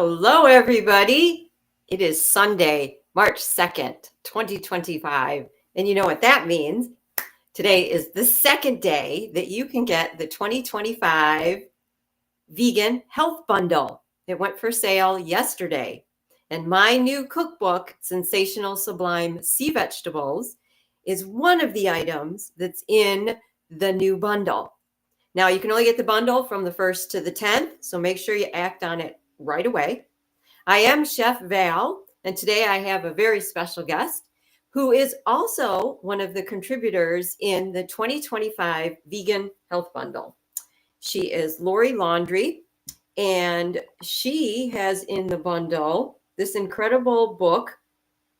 Hello, everybody. It is Sunday, March 2nd, 2025. And you know what that means? Today is the second day that you can get the 2025 Vegan Health Bundle. It went for sale yesterday. And my new cookbook, Sensational Sublime Sea Vegetables, is one of the items that's in the new bundle. Now, you can only get the bundle from the 1st to the 10th, so make sure you act on it right away. I am Chef Val, and today I have a very special guest who is also one of the contributors in the 2025 Vegan Health Bundle. She is Laurie Landry, and she has in the bundle this incredible book,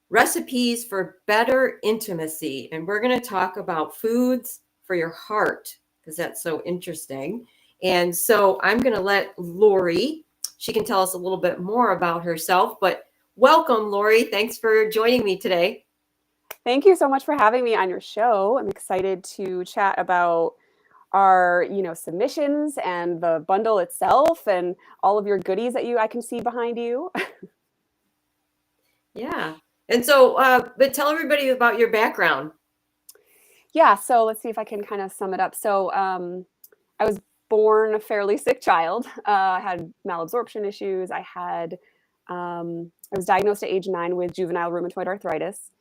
Recipes for Better Intimacy. And we're going to talk about foods for your heart because that's so interesting. And so I'm going to let Laurie, she can tell us a little bit more about herself, but welcome, Laurie. Thanks for joining me today. Thank you so much for having me on your show. I'm excited to chat about our, submissions and the bundle itself and all of your goodies that I can see behind you. Yeah. And so, but tell everybody about your background. Yeah. So let's see if I can kind of sum it up. So I was born a fairly sick child. I had malabsorption issues. I was diagnosed at age 9 with juvenile rheumatoid arthritis.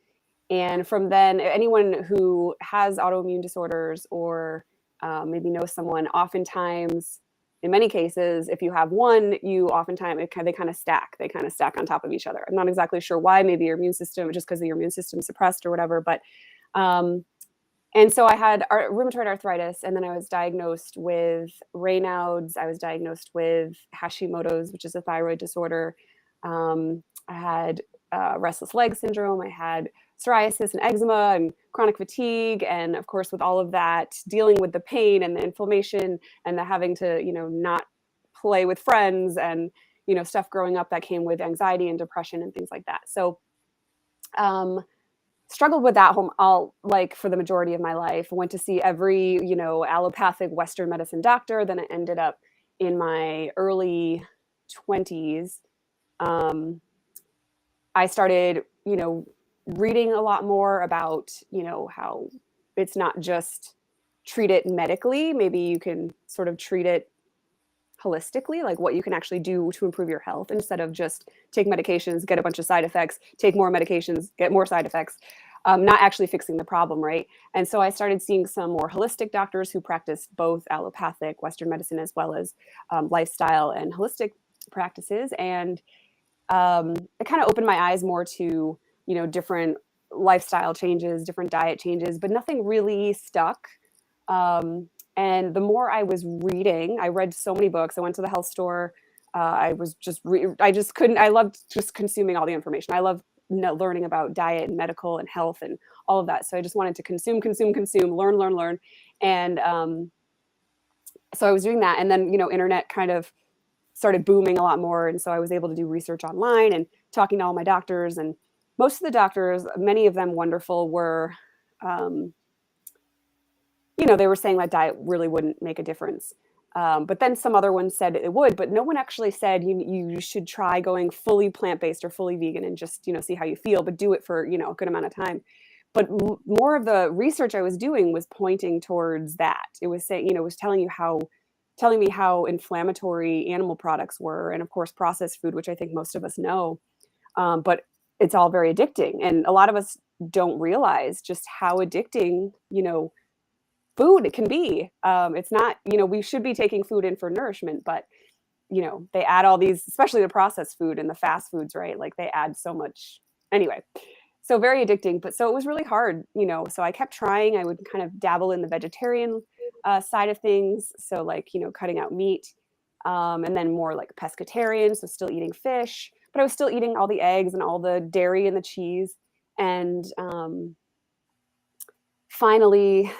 And from then, anyone who has autoimmune disorders or maybe knows someone, oftentimes, in many cases, if you have one, they kind of stack. They kind of stack on top of each other. I'm not exactly sure why. Maybe your immune system, just because your immune system suppressed or whatever. But and so I had rheumatoid arthritis, and then I was diagnosed with Raynaud's. I was diagnosed with Hashimoto's, which is a thyroid disorder. I had restless leg syndrome. I had psoriasis and eczema and chronic fatigue. And of course, with all of that, dealing with the pain and the inflammation and the having to, not play with friends and, stuff growing up that came with anxiety and depression and things like that. So, struggled with that for the majority of my life. Went to see every, allopathic Western medicine doctor. Then I ended up in my early 20s. I started, reading a lot more about, how it's not just treat it medically. Maybe you can sort of treat it holistically, like what you can actually do to improve your health instead of just take medications, get a bunch of side effects, take more medications, get more side effects, not actually fixing the problem, right? And so I started seeing some more holistic doctors who practiced both allopathic Western medicine as well as lifestyle and holistic practices. And it kind of opened my eyes more to, different lifestyle changes, different diet changes, but nothing really stuck. And the more I was reading, I read so many books. I went to the health store. I loved just consuming all the information. I love learning about diet and medical and health and all of that. So I just wanted to consume, learn. And so I was doing that. And then, internet kind of started booming a lot more. And so I was able to do research online and talking to all my doctors. And most of the doctors, many of them wonderful, were, they were saying that diet really wouldn't make a difference. But then some other ones said it would, but no one actually said you should try going fully plant-based or fully vegan and just, see how you feel, but do it for, a good amount of time. But more of the research I was doing was pointing towards that. It was saying, it was telling me how inflammatory animal products were, and of course processed food, which I think most of us know, but it's all very addicting, and a lot of us don't realize just how addicting food it can be. It's not, we should be taking food in for nourishment, but they add all these, especially the processed food and the fast foods, right? Like they add so much anyway. So very addicting, but so it was really hard, so I kept trying. I would kind of dabble in the vegetarian side of things. So like, cutting out meat, and then more like pescatarian. So still eating fish, but I was still eating all the eggs and all the dairy and the cheese. And finally,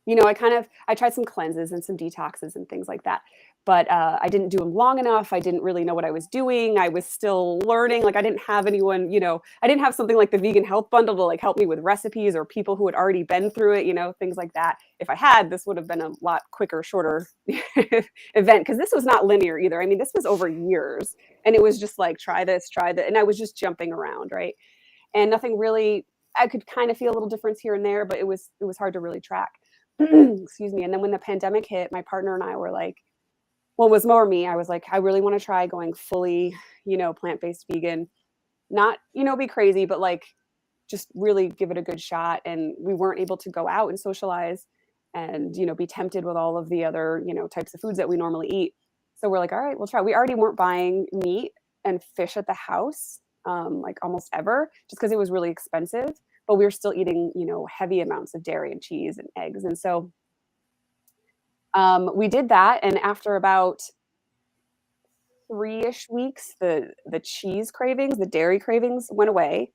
I tried some cleanses and some detoxes and things like that. but I didn't do them long enough. I didn't really know what I was doing. I was still learning. Like I didn't have anyone, I didn't have something like the Vegan Health Bundle to like help me with recipes or people who had already been through it, things like that. If I had, this would have been a lot quicker, shorter event, because this was not linear either. I mean, this was over years, and it was just like, try this, try that. And I was just jumping around, right? And nothing really, I could kind of feel a little difference here and there, but it was hard to really track. Excuse me. And then when the pandemic hit, my partner and I were like, well, it was more me. I was like, I really want to try going fully, plant-based vegan, not, be crazy, but like just really give it a good shot. And we weren't able to go out and socialize and, be tempted with all of the other, types of foods that we normally eat. So we're like, all right, we'll try. We already weren't buying meat and fish at the house, like almost ever, just because it was really expensive, but we were still eating, heavy amounts of dairy and cheese and eggs. And so we did that, and after about 3-ish weeks, the cheese cravings, the dairy cravings went away,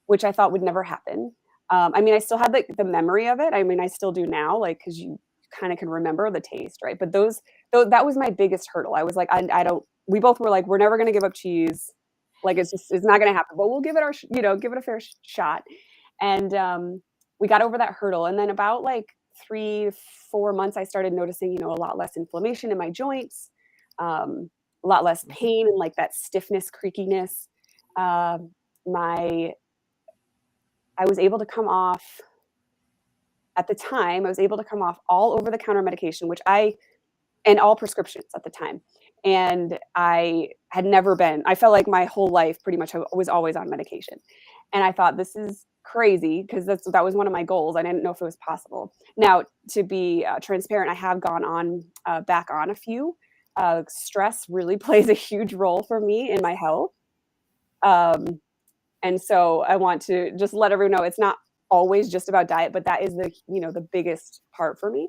which I thought would never happen. I mean, I still had the memory of it. I mean, I still do now, like, because you kind of can remember the taste, right? But that was my biggest hurdle. I was like, I don't. We both were like, we're never going to give up cheese. Like, it's not going to happen. But we'll give it give it a fair shot. And we got over that hurdle. And then about like 3-4 months, I started noticing, a lot less inflammation in my joints, a lot less pain and like that stiffness, creakiness. I was able to come off, at the time, I was able to come off all over-the-counter medication, and all prescriptions at the time. And I had never been, I felt like my whole life pretty much I was always on medication. And I thought, this is crazy, because that was one of my goals. I didn't know if it was possible. Now, to be transparent, I have gone on back on a few. Stress really plays a huge role for me in my health. And so I want to just let everyone know it's not always just about diet, but that is the biggest part for me.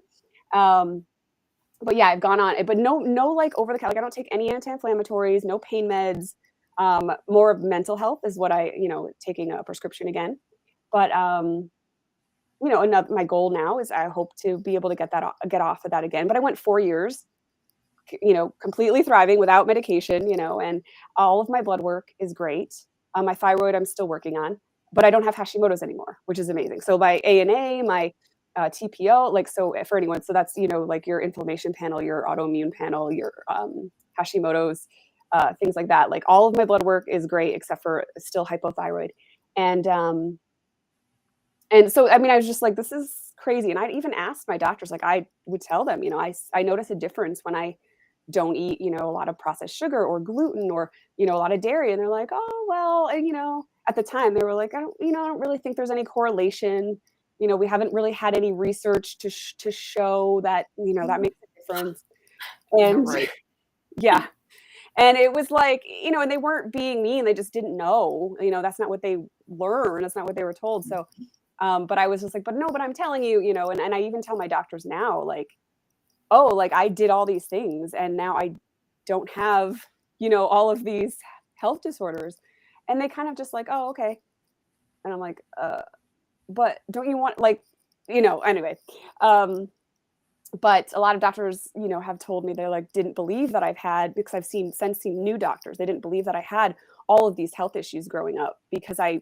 But yeah, I've gone on it, but no, like over the counter. Like I don't take any anti-inflammatories, no pain meds. More of mental health is what taking a prescription again. But my goal now is I hope to be able to get off of that again. But I went 4 years, completely thriving without medication, and all of my blood work is great. My thyroid, I'm still working on, but I don't have Hashimoto's anymore, which is amazing. So my ANA, my TPO, like, so for anyone, so that's, like your inflammation panel, your autoimmune panel, your Hashimoto's, things like that. Like all of my blood work is great, except for still hypothyroid. And so, I mean, I was just like, this is crazy. And I'd even asked my doctors, like I would tell them, I notice a difference when I don't eat, a lot of processed sugar or gluten or, a lot of dairy. And they're like, oh, well, and, at the time they were like, I don't really think there's any correlation. We haven't really had any research to show that, that makes a difference. And Right. yeah. And it was like, and they weren't being mean. They just didn't know, that's not what they learned. That's not what they were told. So, but I was just like, but I'm telling you, and I even tell my doctors now, like, oh, like I did all these things and now I don't have, all of these health disorders. And they kind of just like, oh, okay. And I'm like, but don't you want, like, anyway. But a lot of doctors, have told me they like didn't believe that I've had, because I've seen new doctors. They didn't believe that I had all of these health issues growing up, because and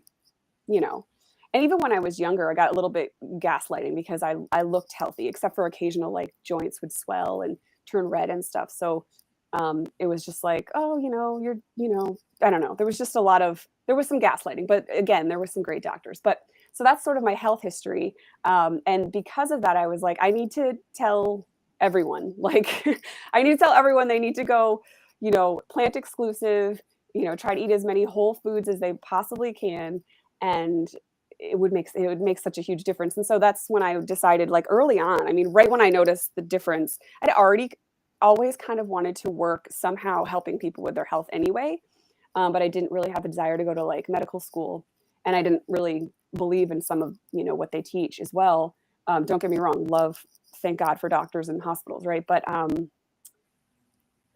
even when I was younger, I got a little bit gaslighting because I looked healthy, except for occasional like joints would swell and turn red and stuff. So it was just like, oh, you're, I don't know. There was just there was some gaslighting, but again, there were some great doctors. But so that's sort of my health history. And because of that, I was like, I need to tell everyone, like, I need to tell everyone they need to go, plant exclusive, try to eat as many whole foods as they possibly can. And it would make such a huge difference. And so that's when I decided, like early on, I mean, right when I noticed the difference, I'd already always kind of wanted to work somehow helping people with their health anyway. But I didn't really have the desire to go to like medical school. And I didn't really believe in some of, what they teach as well. Don't get me wrong, thank God for doctors and hospitals, right? But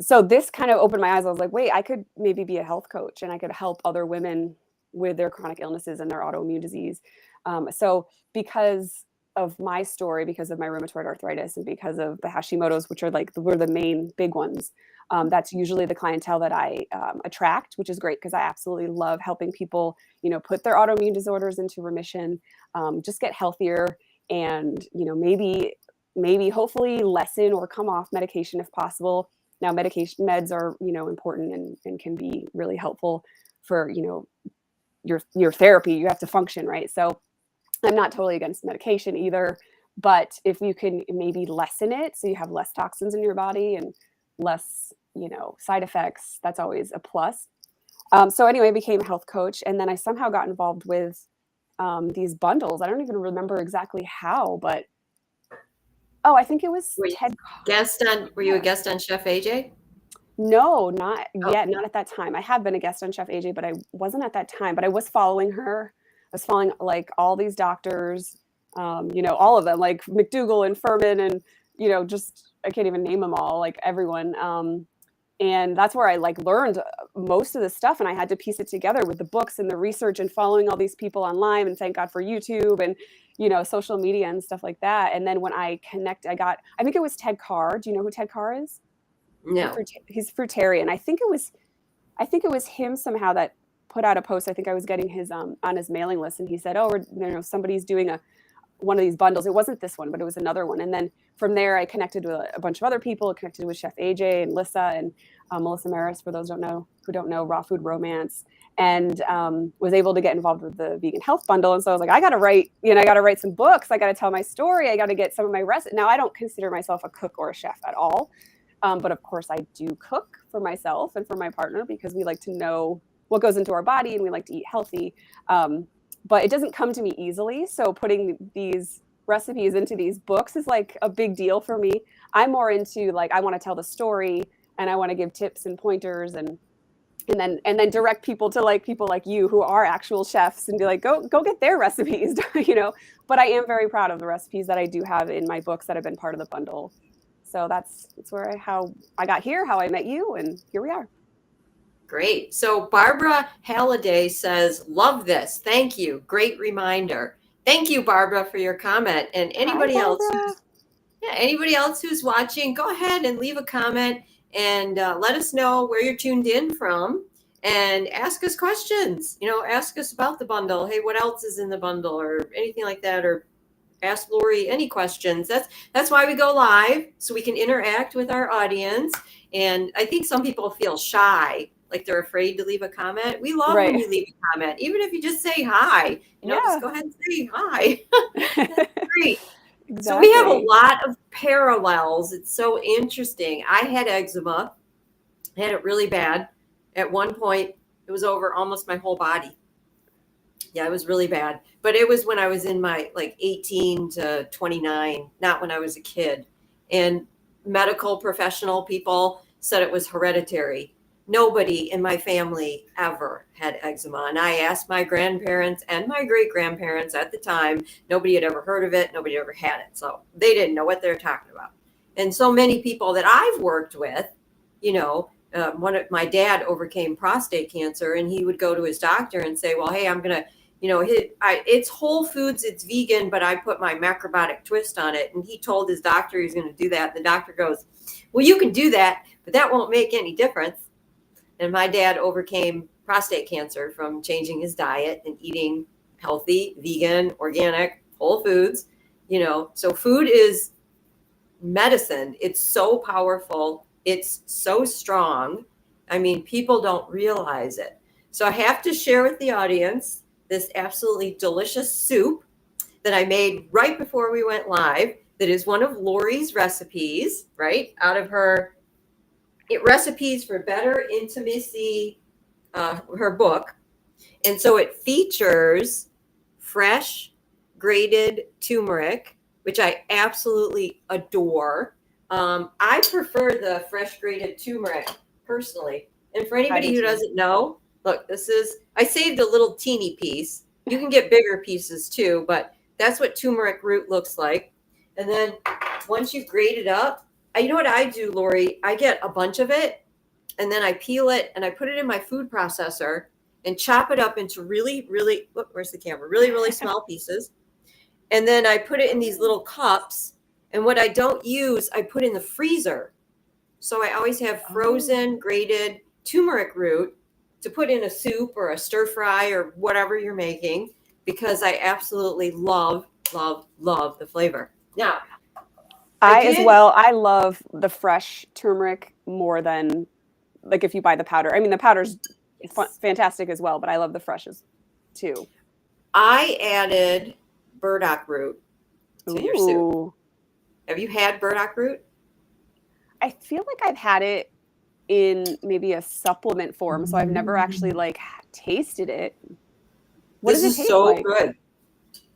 so this kind of opened my eyes. I was like, wait, I could maybe be a health coach and I could help other women with their chronic illnesses and their autoimmune disease. So because of my story, because of my rheumatoid arthritis and because of the Hashimoto's, which are like were the main big ones. That's usually the clientele that I attract, which is great because I absolutely love helping people, put their autoimmune disorders into remission, just get healthier, and maybe hopefully lessen or come off medication if possible. Now, meds are important and can be really helpful for your therapy. You have to function, right? So I'm not totally against medication either, but if you can maybe lessen it so you have less toxins in your body and less, side effects, that's always a plus. So anyway, I became a health coach, and then I somehow got involved with these bundles. I don't even remember exactly how, but I think it was Were you Ted. were you a guest on Chef AJ? No, not Oh, yet, not at that time. I have been a guest on Chef AJ, but I wasn't at that time. But I was following her. I was following like all these doctors, all of them, like McDougall and Furman, and just I can't even name them all, like everyone. And that's where I like learned most of the stuff, and I had to piece it together with the books and the research and following all these people online. And thank God for YouTube and social media and stuff like that. And then when I think it was Ted Carr. Do you know who Ted Carr is? no. He's fruitarian. I think it was him somehow that put out a post. I think I was getting his on his mailing list, and he said, "Oh, somebody's doing one of these bundles." It wasn't this one, but it was another one. And then from there, I connected with a bunch of other people. Connected with Chef AJ and Lissa and Melissa Maris, for those who don't know, Raw Food Romance, and was able to get involved with the vegan health bundle. And so I was like, I got to write some books. I got to tell my story. I got to get some of my recipes. Now, I don't consider myself a cook or a chef at all. But of course, I do cook for myself and for my partner because we like to know what goes into our body and we like to eat healthy. But it doesn't come to me easily. So putting these recipes into these books is like a big deal for me. I'm more into like, I want to tell the story and I want to give tips and pointers and then direct people to like people like you who are actual chefs and be like, go get their recipes, But I am very proud of the recipes that I do have in my books that have been part of the bundle. So that's how I got here, how I met you, and here we are. Great. So Barbara Halliday says, love this. Thank you. Great reminder. Thank you, Barbara, for your comment. And anybody else who's watching, go ahead and leave a comment and let us know where you're tuned in from and ask us questions. Ask us about the bundle. Hey, what else is in the bundle or anything like that, or ask Laurie any questions. That's why we go live, so we can interact with our audience. And I think some people feel shy, like they're afraid to leave a comment. We love when you leave a comment, even if you just say hi. Just go ahead and say hi. That's great. Exactly. So we have a lot of parallels. It's so interesting. I had eczema. I had it really bad. At one point, it was over almost my whole body. Yeah, it was really bad. But it was when I was in my 18 to 29, not when I was a kid. And medical professional people said it was hereditary. Nobody in my family ever had eczema. And I asked my grandparents and my great grandparents at the time, nobody had ever heard of it. Nobody ever had it. So they didn't know what they're talking about. And so many people that I've worked with, my dad overcame prostate cancer, and he would go to his doctor and say, well, hey, I'm going to, it's whole foods, it's vegan, but I put my macrobiotic twist on it. And he told his doctor he's going to do that. The doctor goes, well, you can do that, but that won't make any difference. And my dad overcame prostate cancer from changing his diet and eating healthy, vegan, organic, whole foods. So food is medicine. It's so powerful. It's so strong. I mean, people don't realize it. So I have to share with the audience this absolutely delicious soup that I made right before we went live. That is one of Laurie's recipes, right? Out of her Recipes for Better Intimacy, her book. And so it features fresh grated turmeric, which I absolutely adore. I prefer the fresh grated turmeric personally. And for anybody who doesn't know, look, I saved a little teeny piece. You can get bigger pieces too, but that's what turmeric root looks like. And then once you've grated up, you know what I do, Laurie? I get a bunch of it and then I peel it and I put it in my food processor and chop it up into really, really, where's the camera? Really, really small pieces. And then I put it in these little cups. And what I don't use, I put in the freezer. So I always have frozen grated turmeric root to put in a soup or a stir fry or whatever you're making, because I absolutely love, love, love the flavor. Now, As well, I love the fresh turmeric more than like if you buy the powder. I mean, the powder's fantastic as well, but I love the freshes too. I added burdock root to your soup. Have you had burdock root? I feel like I've had it in maybe a supplement form, so I've never actually like tasted it. What does it taste like? This is so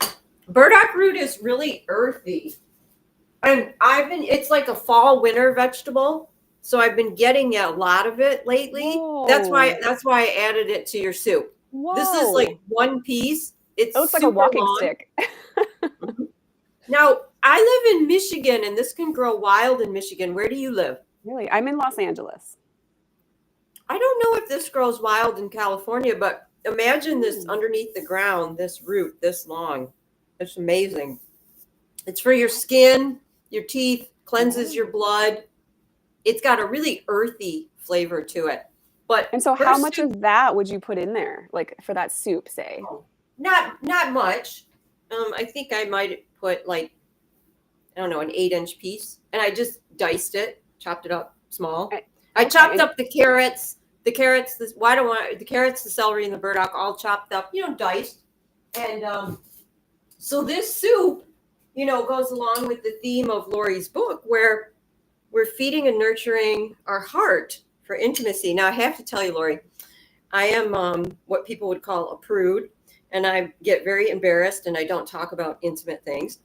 good. Burdock root is really earthy. And it's like a fall winter vegetable. So I've been getting a lot of it lately. Whoa. That's why I added it to your soup. Whoa. This is like one piece. It looks like a walking stick. Now, I live in Michigan, and this can grow wild in Michigan. Where do you live? Really? I'm in Los Angeles. I don't know if this grows wild in California, but imagine this underneath the ground, this root this long. It's amazing. It's for your skin, your teeth, cleanses your blood. It's got a really earthy flavor to it. And so how much of that would you put in there, like for that soup, say? Not much. I think I might put like, I don't know, an 8-inch piece. And I just diced it, chopped it up small. I chopped up the carrots, the celery, and the burdock all chopped up, diced. And so this soup, goes along with the theme of Laurie's book, where we're feeding and nurturing our heart for intimacy. Now, I have to tell you, Laurie, I am what people would call a prude, and I get very embarrassed, and I don't talk about intimate things.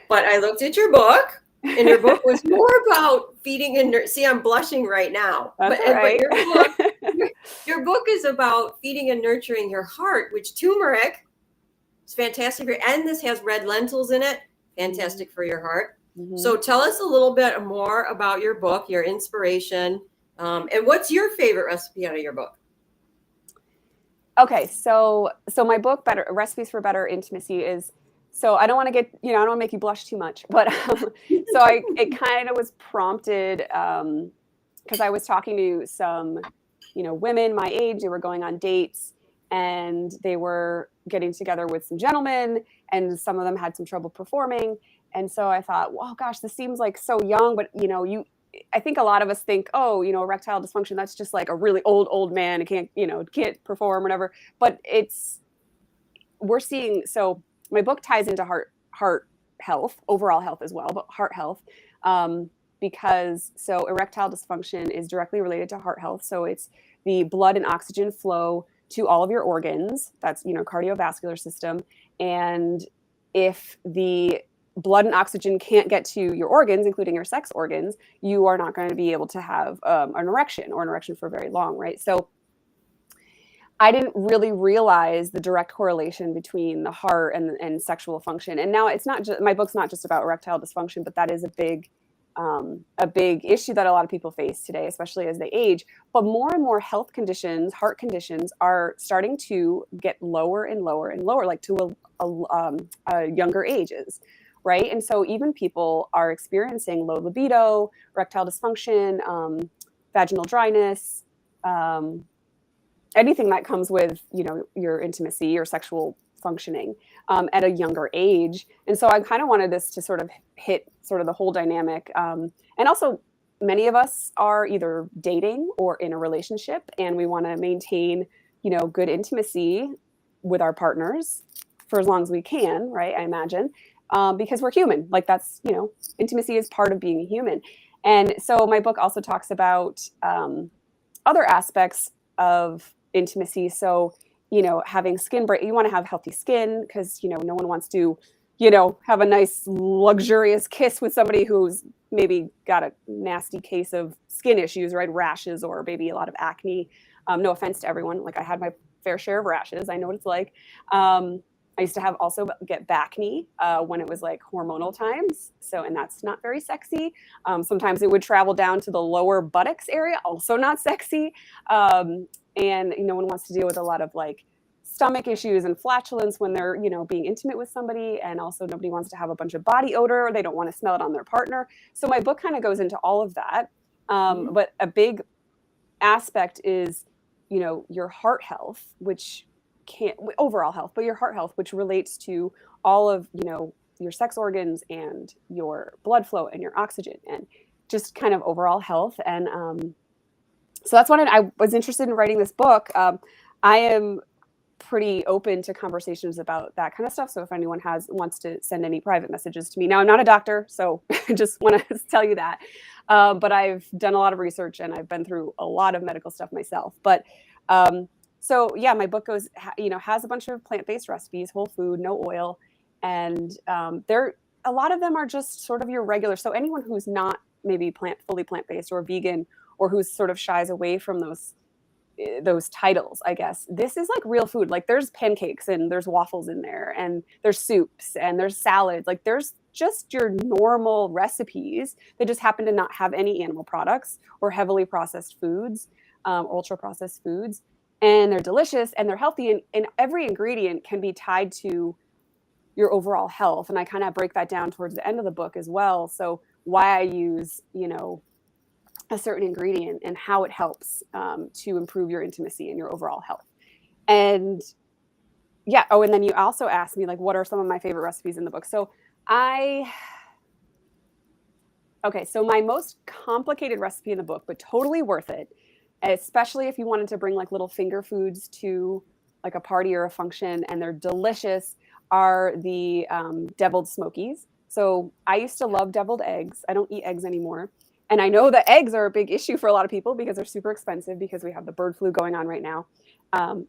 But I looked at your book, and your book was more about feeding and see, I'm blushing right now. That's right. But your book is about feeding and nurturing your heart, which turmeric is fantastic for, and this has red lentils in it, fantastic for your heart. Mm-hmm. So tell us a little bit more about your book, your inspiration, and what's your favorite recipe out of your book? Okay, so my book, Better Recipes for Better Intimacy, is, so I don't want to get, I don't want to make you blush too much, but so it kind of was prompted because I was talking to some, women my age. They were going on dates, and they were getting together with some gentlemen, and some of them had some trouble performing. And so I thought, well, gosh, this seems like so young, but I think a lot of us think, oh, erectile dysfunction, that's just like a really old man who can't perform, whatever. But we're seeing, so my book ties into heart health, overall health as well, but heart health, because so erectile dysfunction is directly related to heart health. So it's the blood and oxygen flow to all of your organs. That's, cardiovascular system. And if the blood and oxygen can't get to your organs, including your sex organs, you are not going to be able to have an erection for very long, right? So I didn't really realize the direct correlation between the heart and sexual function. And now it's not just, my book's not just about erectile dysfunction, but that is a big issue that a lot of people face today, especially as they age. But more and more health conditions, heart conditions, are starting to get lower and lower and lower, like to a younger ages. Right. And so even people are experiencing low libido, erectile dysfunction, vaginal dryness, anything that comes with, your intimacy or sexual functioning at a younger age. And so I kind of wanted this to sort of hit sort of the whole dynamic. And also, many of us are either dating or in a relationship, and we want to maintain, good intimacy with our partners for as long as we can. Right. I imagine. Because we're human, like that's, intimacy is part of being a human. And so my book also talks about other aspects of intimacy. So, having skin break, you want to have healthy skin because, no one wants to, have a nice luxurious kiss with somebody who's maybe got a nasty case of skin issues, right? Rashes or maybe a lot of acne. No offense to everyone. Like I had my fair share of rashes. I know what it's like. I used to get back knee when it was like hormonal times. So, and that's not very sexy. Sometimes it would travel down to the lower buttocks area, also not sexy. And no one wants to deal with a lot of like stomach issues and flatulence when they're, being intimate with somebody. And also nobody wants to have a bunch of body odor, or they don't want to smell it on their partner. So my book kind of goes into all of that. But a big aspect is, your heart health, which overall health, but your heart health, which relates to all of, your sex organs and your blood flow and your oxygen and just kind of overall health. And so that's what I was interested in writing this book. I am pretty open to conversations about that kind of stuff. So if anyone wants to send any private messages to me. Now, I'm not a doctor, so I just want to tell you that. But I've done a lot of research and I've been through a lot of medical stuff myself. But so yeah, my book has a bunch of plant-based recipes, whole food, no oil. And a lot of them are just sort of your regular. So anyone who's not maybe fully plant-based or vegan, or who's sort of shies away from those titles, I guess, this is like real food. Like there's pancakes and there's waffles in there, and there's soups and there's salads. Like there's just your normal recipes that just happen to not have any animal products or heavily processed foods, ultra processed foods. And they're delicious and they're healthy. And every ingredient can be tied to your overall health. And I kind of break that down towards the end of the book as well. So why I use, a certain ingredient and how it helps to improve your intimacy and your overall health. And yeah. Oh, and then you also asked me, like, what are some of my favorite recipes in the book? So so my most complicated recipe in the book, but totally worth it, especially if you wanted to bring like little finger foods to like a party or a function and they're delicious, are the deviled smokies. So I used to love deviled eggs. I don't eat eggs anymore. And I know that eggs are a big issue for a lot of people because they're super expensive, because we have the bird flu going on right now.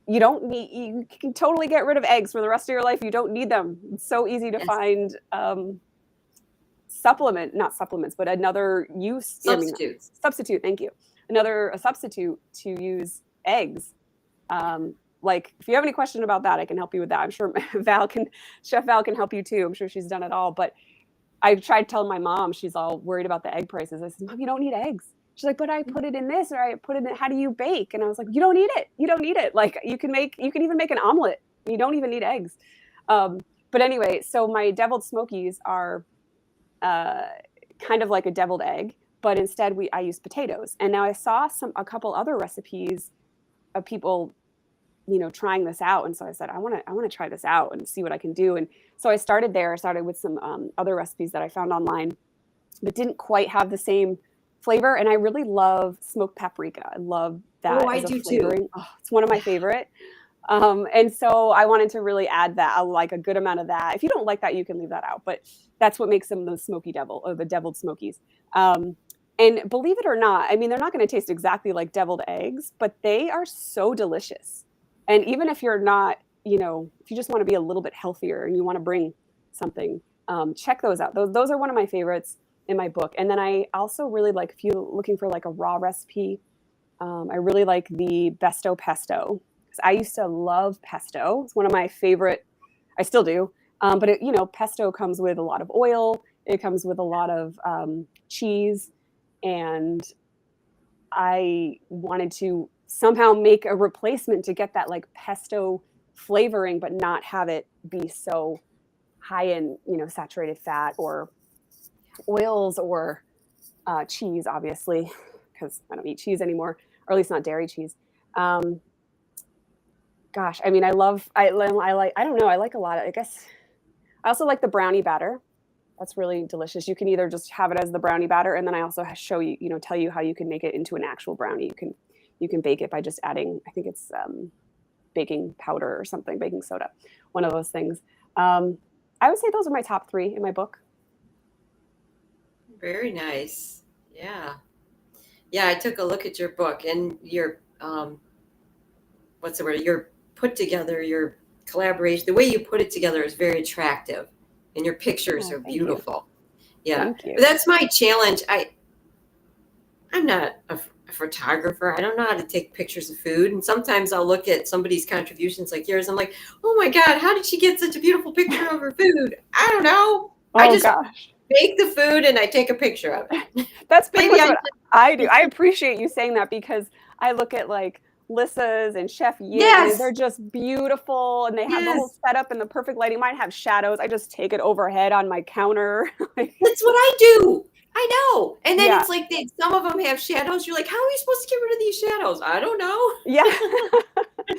You can totally get rid of eggs for the rest of your life. You don't need them. It's so easy to find not supplements, but another use. Substitute. Thank you. A substitute to use eggs. Like if you have any question about that, I can help you with that. I'm sure Chef Val can help you too. I'm sure she's done it all. But I tried telling my mom, she's all worried about the egg prices. I said, Mom, you don't need eggs. She's like, but I put it in this, or I put it in, how do you bake? And I was like, you don't need it. You don't need it. Like you can even make an omelet. You don't even need eggs. But anyway, so my deviled smokies are kind of like a deviled egg, but instead I use potatoes. And now I saw a couple other recipes of people, trying this out. And so I said, I want to try this out and see what I can do. And so I started with some other recipes that I found online, but didn't quite have the same flavor. And I really love smoked paprika. I love that. I do flavoring. too. Oh, it's one of my favorite. And so I wanted to really add that, like a good amount of that. If you don't like that, you can leave that out, but that's what makes them the smoky devil, or the deviled smokies. And believe it or not, I mean, they're not going to taste exactly like deviled eggs, but they are so delicious. And even if you're not, if you just want to be a little bit healthier and you want to bring something, check those out. Those are one of my favorites in my book. And then I also really like, if you're looking for like a raw recipe, I really like the Besto pesto. I used to love pesto. It's one of my favorite. I still do. But pesto comes with a lot of oil. It comes with a lot of cheese. And I wanted to somehow make a replacement to get that like pesto flavoring, but not have it be so high in, saturated fat or oils or cheese, obviously, because I don't eat cheese anymore, or at least not dairy cheese. Gosh, I mean, I like, I don't know, I like a lot of, I guess, I also like the brownie batter. That's really delicious. You can either just have it as the brownie batter, and then I also show you, tell you how you can make it into an actual brownie. You can bake it by just adding, I think it's baking powder or something, baking soda, one of those things. I would say those are my top 3 in my book. Very nice. Yeah. Yeah, I took a look at your book, and your what's the word? Your put together, your collaboration, the way you put it together is very attractive, and your pictures are beautiful. Yeah. Thank you. But that's my challenge. I'm not a photographer. I don't know how to take pictures of food. And sometimes I'll look at somebody's contributions like yours. I'm like, oh my God, how did she get such a beautiful picture of her food? I don't know. I just make the food and I take a picture of it. That's pretty much what I do. I appreciate you saying that, because I look at like Lissa's and Chef Yin, Yes. and they're just beautiful, and they have the whole Yes. setup and the perfect lighting. Mine have shadows. I just take it overhead on my counter. That's what I do. I know. And then Yeah. it's like some of them have shadows. You're like, how are you supposed to get rid of these shadows? I don't know. Yeah.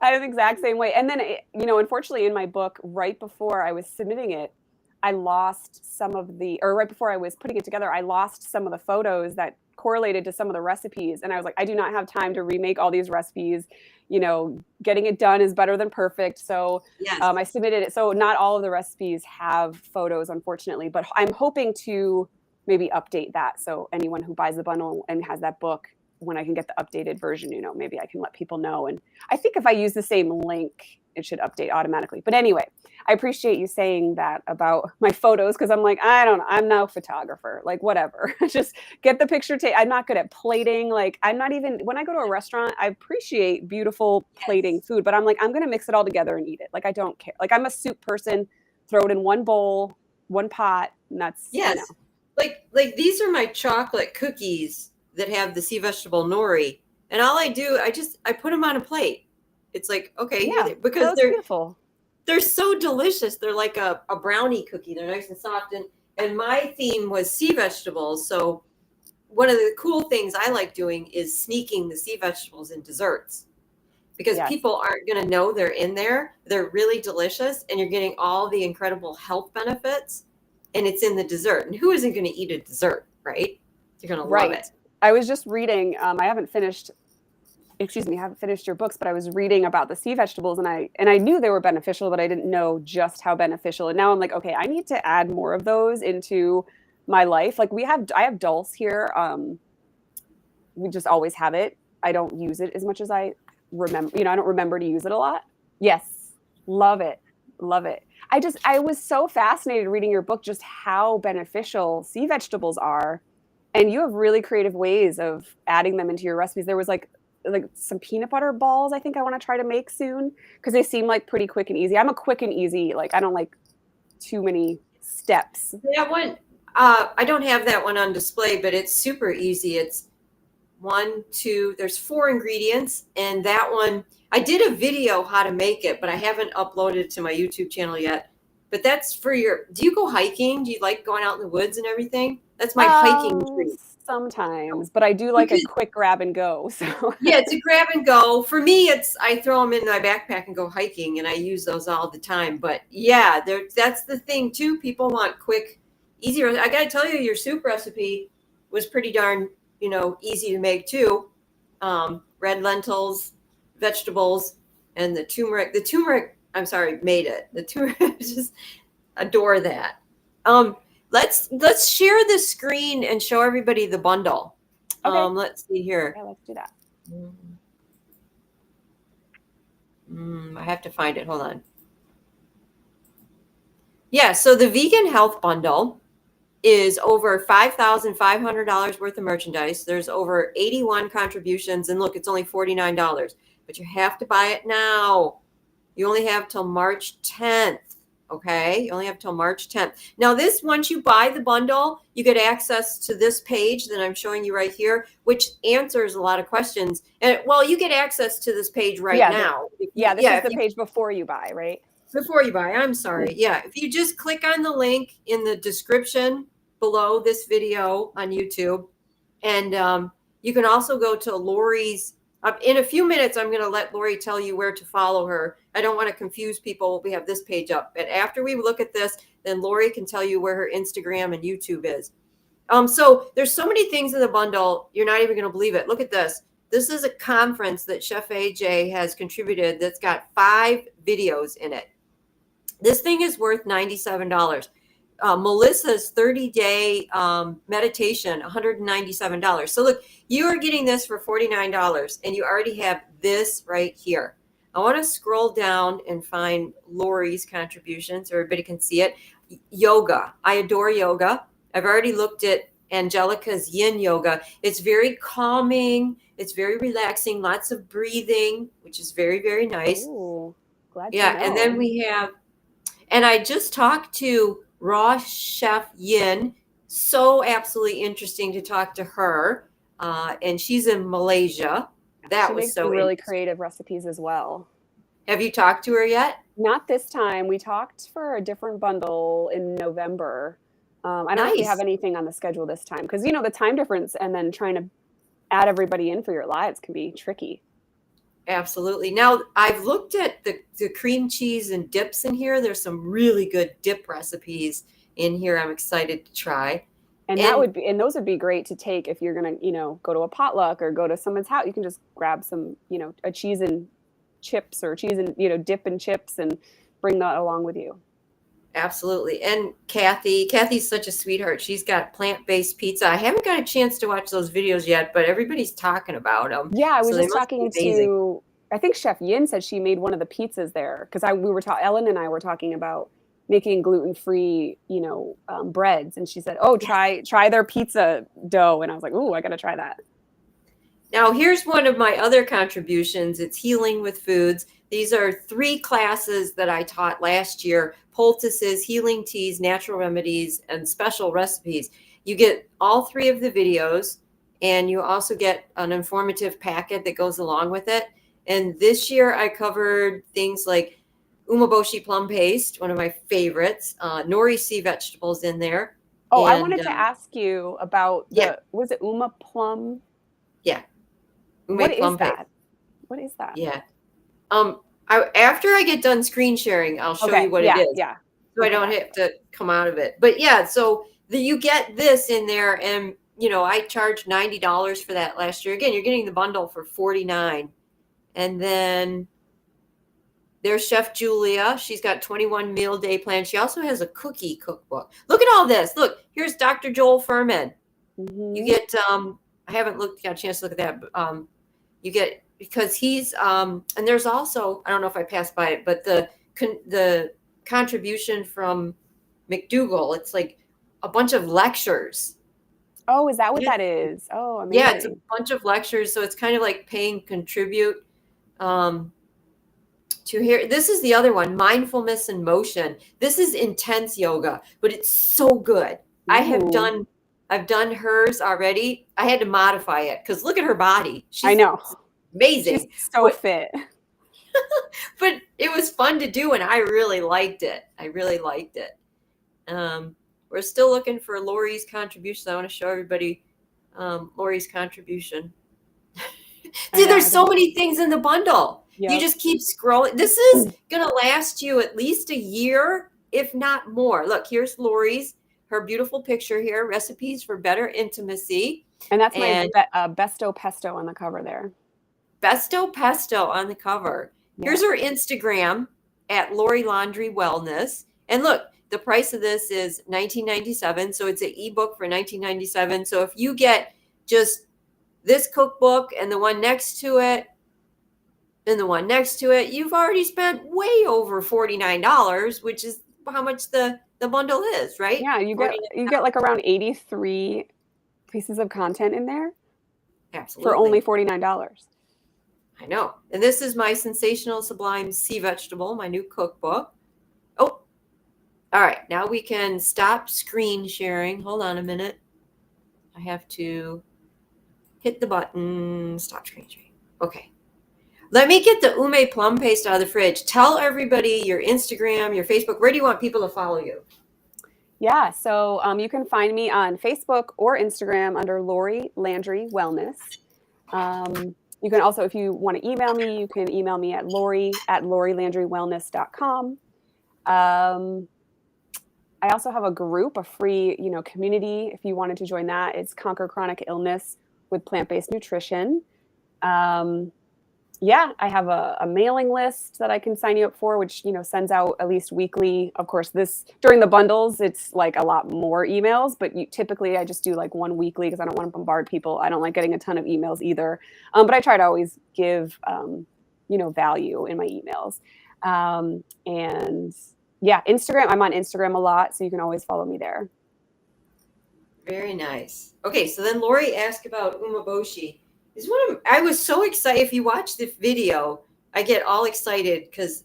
I'm the exact same way. And then, unfortunately, in my book, right before I was submitting it, I lost some of or right before I was putting it together, I lost some of the photos that correlated to some of the recipes. And I was like, I do not have time to remake all these recipes. Getting it done is better than perfect. So Yes. I submitted it. So not all of the recipes have photos, unfortunately, but I'm hoping to maybe update that. So anyone who buys the bundle and has that book, when I can get the updated version, maybe I can let people know. And I think if I use the same link, it should update automatically. But anyway, I appreciate you saying that about my photos, because I'm like, I don't know, I'm no photographer, like whatever. Just get the picture. I'm not good at plating. Like I'm not even, when I go to a restaurant, I appreciate beautiful plating food, but I'm like, I'm going to mix it all together and eat it. Like I don't care. Like I'm a soup person, throw it in one bowl, one pot, and that's, Yes. Like these are my chocolate cookies that have the sea vegetable nori. And all I do, I put them on a plate. It's like, okay, yeah, because that's beautiful. They're so delicious. They're like a brownie cookie. They're nice and soft. And my theme was sea vegetables. So one of the cool things I like doing is sneaking the sea vegetables in desserts, because Yes. people aren't going to know they're in there. They're really delicious, and you're getting all the incredible health benefits, and it's in the dessert. And who isn't going to eat a dessert, right? You're going to love it. I was just reading, I haven't finished your books, but I was reading about the sea vegetables, and I knew they were beneficial, but I didn't know just how beneficial. And now I'm like, okay, I need to add more of those into my life. Like I have dulse here. We just always have it. I don't use it as much as I remember. I don't remember to use it a lot. Yes. Love it. Love it. I was so fascinated reading your book, just how beneficial sea vegetables are. And you have really creative ways of adding them into your recipes. There was like some peanut butter balls I think I want to try to make soon, because they seem like pretty quick and easy. I'm a quick and easy, like I don't like too many steps. That one, I don't have that one on display, but it's super easy. It's 1, 2, there's 4 ingredients. And that one, I did a video how to make it, but I haven't uploaded it to my YouTube channel yet. But that's for do you go hiking? Do you like going out in the woods and everything? That's my hiking treat. Sometimes, but I do like a quick grab and go. So yeah, it's a grab and go. For me, I throw them in my backpack and go hiking, and I use those all the time. But yeah, that's the thing too. People want quick, easy. I got to tell you, your soup recipe was pretty darn, easy to make too. Red lentils, vegetables, and the turmeric. The turmeric, I'm sorry, made it. The turmeric, just adore that. Let's share the screen and show everybody the bundle. Okay. Let's see here. Yeah, let's do that. I have to find it. Hold on. Yeah, so the vegan health bundle is over $5,500 worth of merchandise. There's over 81 contributions, and look, it's only $49, but you have to buy it now. You only have till March 10th. Okay, you only have till March 10th. Now once you buy the bundle, you get access to this page that I'm showing you right here, which answers a lot of questions. And you get access to this page now. This is the page before you buy, right? Before you buy, I'm sorry. Yeah, if you just click on the link in the description below this video on YouTube, and you can also go to Laurie's. In a few minutes, I'm going to let Laurie tell you where to follow her. I don't want to confuse people. We have this page up. But after we look at this, then Laurie can tell you where her Instagram and YouTube is. So there's so many things in the bundle. You're not even going to believe it. Look at this. This is a conference that Chef AJ has contributed that's got 5 videos in it. This thing is worth $97. Melissa's 30-day meditation, $197. So look, you are getting this for $49, and you already have this right here. I want to scroll down and find Laurie's contribution so everybody can see it. Yoga. I adore yoga. I've already looked at Angelica's yin yoga. It's very calming. It's very relaxing. Lots of breathing, which is very, very nice. Ooh, glad yeah, to know. And then we have, and I just talked to Raw Chef Yin. So absolutely interesting to talk to her. And she's in Malaysia. That She was makes some so really interesting. creative recipes as well. Have you talked to her yet? Not this time. We talked for a different bundle in November. I don't know if we have Nice. anything on the schedule this time because you know the time difference and then trying to add everybody in for your lives can be tricky. Absolutely. Now, I've looked at the cream cheese and dips in here. There's some really good dip recipes in here I'm excited to try. And that And would be, and those would be great to take if you're gonna, you know, go to a potluck or go to someone's house. You can just grab some, you know, a cheese and chips or cheese and, you know, dip and chips and bring that along with you. absolutely. And Kathy's such a sweetheart. She's got plant-based pizza. I haven't got a chance to watch those videos yet, but everybody's talking about them. Yeah, I was So they just must be talking amazing. to, I think Chef Yin said she made one of the pizzas there because we were talking, Ellen and I were talking about making gluten-free, you know, breads, and she said, "Oh, try their pizza dough," and I was like, "Ooh, I gotta try that." Now, here's one of my other contributions. It's Healing with Foods. These are 3 classes that I taught last year: poultices, healing teas, natural remedies, and special recipes. You get all 3 of the videos, and you also get an informative packet that goes along with it. And this year I covered things like umeboshi plum paste, one of my favorites, nori sea vegetables in there. Oh, I And wanted to ask you about yeah, was it Uma plum? yeah, What ume is plum paste. that? What is that? Yeah. Um, after I get done screen sharing, I'll show you Okay, what it yeah, is, yeah. so I Okay, don't got have it. to come out of it. But yeah, so you get this in there, and I charged $90 for that last year. Again, you're getting the bundle for 49, and then there's Chef Julia. She's got 21 meal day plan. She also has a cookie cookbook. Look at all this. Look, here's Dr. Joel Furman. You Hmm. get I haven't got a chance to look at that, but you get, because he's and there's also, I don't know if I passed by it, but the contribution from McDougall, it's like a bunch of lectures. Oh, is that what Yeah, that is? Oh, yeah, it's a amazing. bunch of lectures, so it's kind of like paying contribute um to hear. This is the other one, mindfulness and motion. This is intense yoga, but it's so good. I have Ooh, done I've done hers already. I had to modify it because look at her body. I She's know. She's amazing. so But fit. but it was fun to do, and I really liked it. I really liked it. Um, we're still looking for Laurie's contribution. I want to show everybody Laurie's contribution. I See, know. there's I so think. many things in the bundle. You Yep. just keep scrolling. This is going to last you at least a year, if not more. Look, here's Laurie's, her beautiful picture here, recipes for better intimacy. And that's my And besto pesto on the cover there. Besto Pesto on the cover. Yeah. Here's her Instagram at Laurie Landry Wellness. And look, the price of this is $19.97. So it's an ebook for $19.97. So if you get just this cookbook and the one next to it, and the one next to it, you've already spent way over $49, which is how much the bundle is, right? Yeah, you get like around 83 pieces of content in there for only Absolutely. $49. I know. And this is my Sensational Sublime Sea Vegetable, my new cookbook. Oh, all right. Now we can stop screen sharing. Hold on a minute. I have to hit the button, stop screen sharing. Okay. Let me get the ume plum paste out of the fridge. Tell everybody your Instagram, your Facebook. Where do you want people to follow you? Yeah, so you can find me on Facebook or Instagram under Laurie Landry Wellness. You can also, if you want to email me, you can email me at Laurie@laurielandrywellness.com. I also have a group, a free, you know, community. If you wanted to join that, it's Conquer Chronic Illness with Plant-Based Nutrition. Um, yeah, I have a mailing list that I can sign you up for, which, you know, sends out at least weekly. Of course, this during the bundles, it's like a lot more emails, but typically I just do like one weekly because I don't want to bombard people. I don't like getting a ton of emails either. But I try to always give, you know, value in my emails. And yeah, Instagram, I'm on Instagram a lot, so you can always follow me there. Very nice. Okay, so then Lori asked about umeboshi. I was so excited. If you watch the video, I get all excited because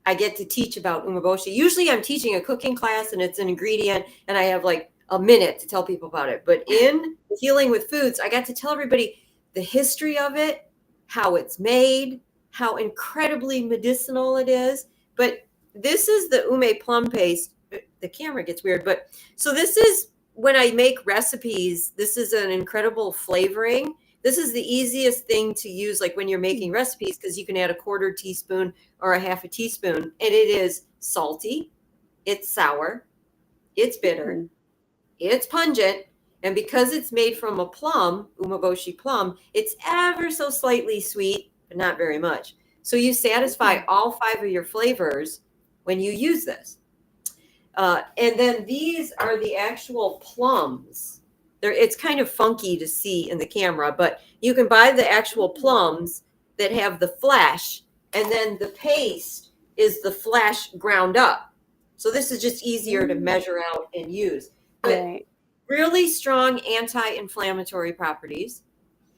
I get to teach about umeboshi. Usually I'm teaching a cooking class and it's an ingredient and I have like a minute to tell people about it. But in Healing with Foods, I got to tell everybody the history of it, how it's made, how incredibly medicinal it is. But this is the ume plum paste. The camera gets weird, but so this is when I make recipes, this is an incredible flavoring. This is the easiest thing to use, like when you're making recipes, because you can add a quarter teaspoon or a half a teaspoon, and it is salty, it's sour, it's bitter, it's pungent, and because it's made from a plum, umeboshi plum, it's ever so slightly sweet, but not very much. So you satisfy all 5 of your flavors when you use this. And then these are the actual plums. It's kind of funky to see in the camera, but you can buy the actual plums that have the flesh, and then the paste is the flesh ground up. So this is just easier to measure out and use. But really strong anti-inflammatory properties.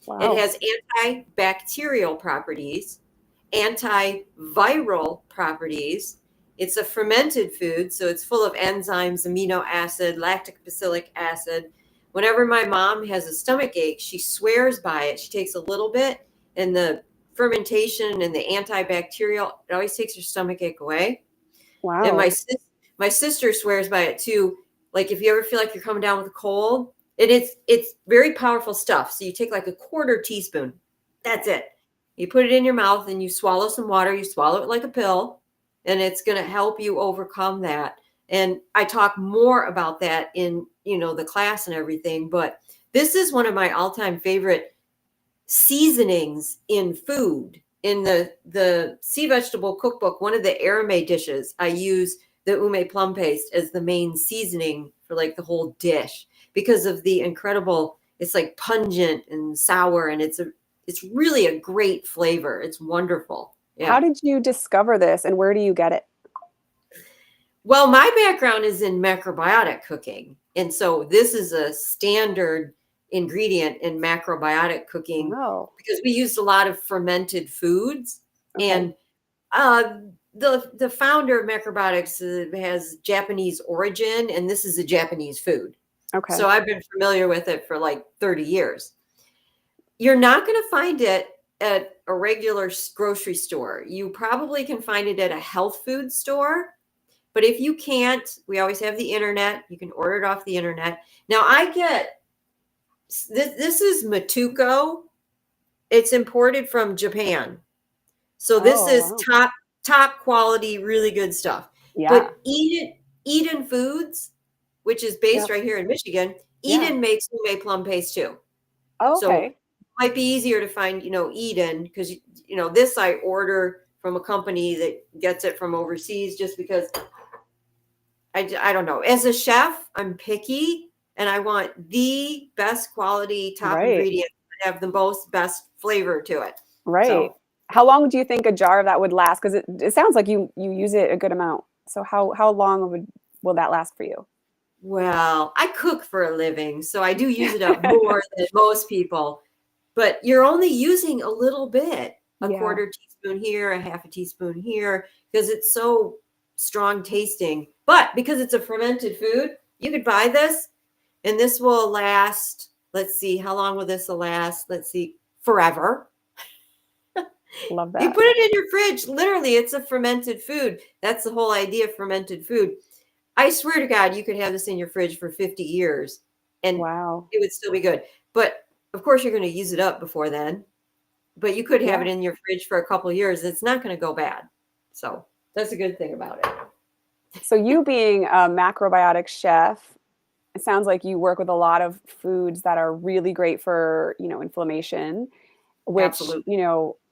Wow. It has antibacterial properties, antiviral properties. It's a fermented food, so it's full of enzymes, amino acid, lactic bacillic acid. Whenever my mom has a stomach ache, she swears by it. She takes a little bit, and the fermentation and the antibacterial, it always takes her stomach ache away. Wow. And my sister swears by it too. Like if you ever feel like you're coming down with a cold, it's very powerful stuff. So you take like a quarter teaspoon. That's it. You put it in your mouth and you swallow some water. You swallow it like a pill, and it's going to help you overcome that. And I talk more about that in, the class and everything, but this is one of my all-time favorite seasonings in food. In the sea vegetable cookbook, one of the arame dishes, I use the ume plum paste as the main seasoning for like the whole dish because of the incredible, it's like pungent and sour, and it's really a great flavor. It's wonderful. Yeah. How did you discover this, and where do you get it? Well, my background is in macrobiotic cooking. And so this is a standard ingredient in macrobiotic cooking because we used a lot of fermented foods. And the founder of macrobiotics has Japanese origin, and this is a Japanese food. Okay. So I've been familiar with it for like 30 years. You're not going to find it at a regular grocery store. You probably can find it at a health food store. But if you can't, we always have the internet. You can order it off the internet. Now I get this is Matuko. It's imported from Japan. So this is top quality, really good stuff. Yeah. But Eden Foods, which is based right here in Michigan, Eden makes ume plum paste too. Oh, okay. So it might be easier to find, Eden, because this I order from a company that gets it from overseas just because I don't know. As a chef, I'm picky, and I want the best quality top ingredients that have the most best flavor to it. Right. So, how long do you think a jar of that would last? Because it sounds like you use it a good amount. So how long will that last for you? Well, I cook for a living, so I do use it up more than most people. But you're only using a little bit, a quarter teaspoon here, a half a teaspoon here, because it's so strong tasting. But because it's a fermented food, you could buy this, and this will last. Let's see, how long will this last? Let's see, forever. Love that. You put it in your fridge. Literally, it's a fermented food. That's the whole idea of fermented food. I swear to God, you could have this in your fridge for 50 years, and it would still be good. But of course, you're going to use it up before then. But you could have it in your fridge for a couple of years. It's not going to go bad. So that's a good thing about it. So you being a macrobiotic chef, it sounds like you work with a lot of foods that are really great for, inflammation, which,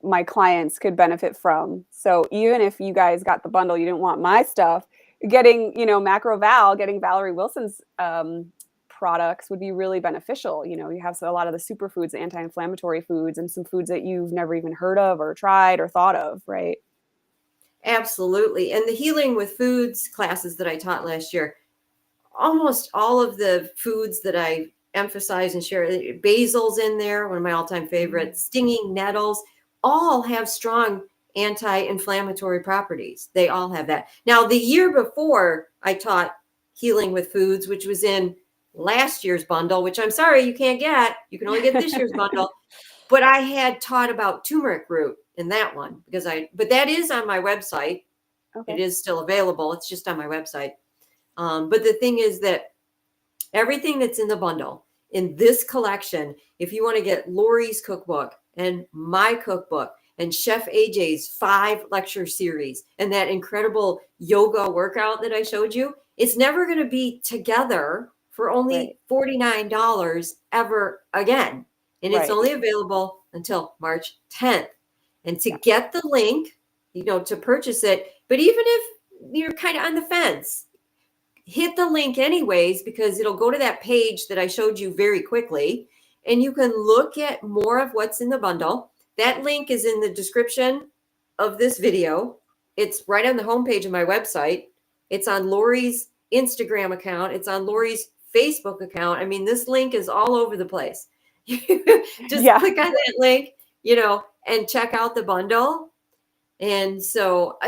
my clients could benefit from. So even if you guys got the bundle, you didn't want my stuff, getting, Macroval, getting Valerie Wilson's products would be really beneficial. You have a lot of the superfoods, the anti-inflammatory foods, and some foods that you've never even heard of or tried or thought of, right? Absolutely. And the Healing with Foods classes that I taught last year, almost all of the foods that I emphasize and share, basil's in there, one of my all-time favorites, stinging nettles, all have strong anti-inflammatory properties. They all have that. Now, the year before I taught Healing with Foods, which was in last year's bundle, which I'm sorry you can't get. You can only get this year's bundle. But I had taught about turmeric root in that one but that is on my website. Okay. It is still available. It's just on my website. But the thing is that everything that's in the bundle in this collection, if you want to get Laurie's cookbook and my cookbook and Chef AJ's 5 lecture series and that incredible yoga workout that I showed you, it's never going to be together for only $49 ever again. And it's only available until March 10th. And to get the link, to purchase it, but even if you're kind of on the fence, hit the link anyways, because it'll go to that page that I showed you very quickly, and you can look at more of what's in the bundle. That link is in the description of this video. It's right on the homepage of my website. It's on Laurie's Instagram account. It's on Laurie's Facebook account. I mean, this link is all over the place. Just click on that link, and check out the bundle. And so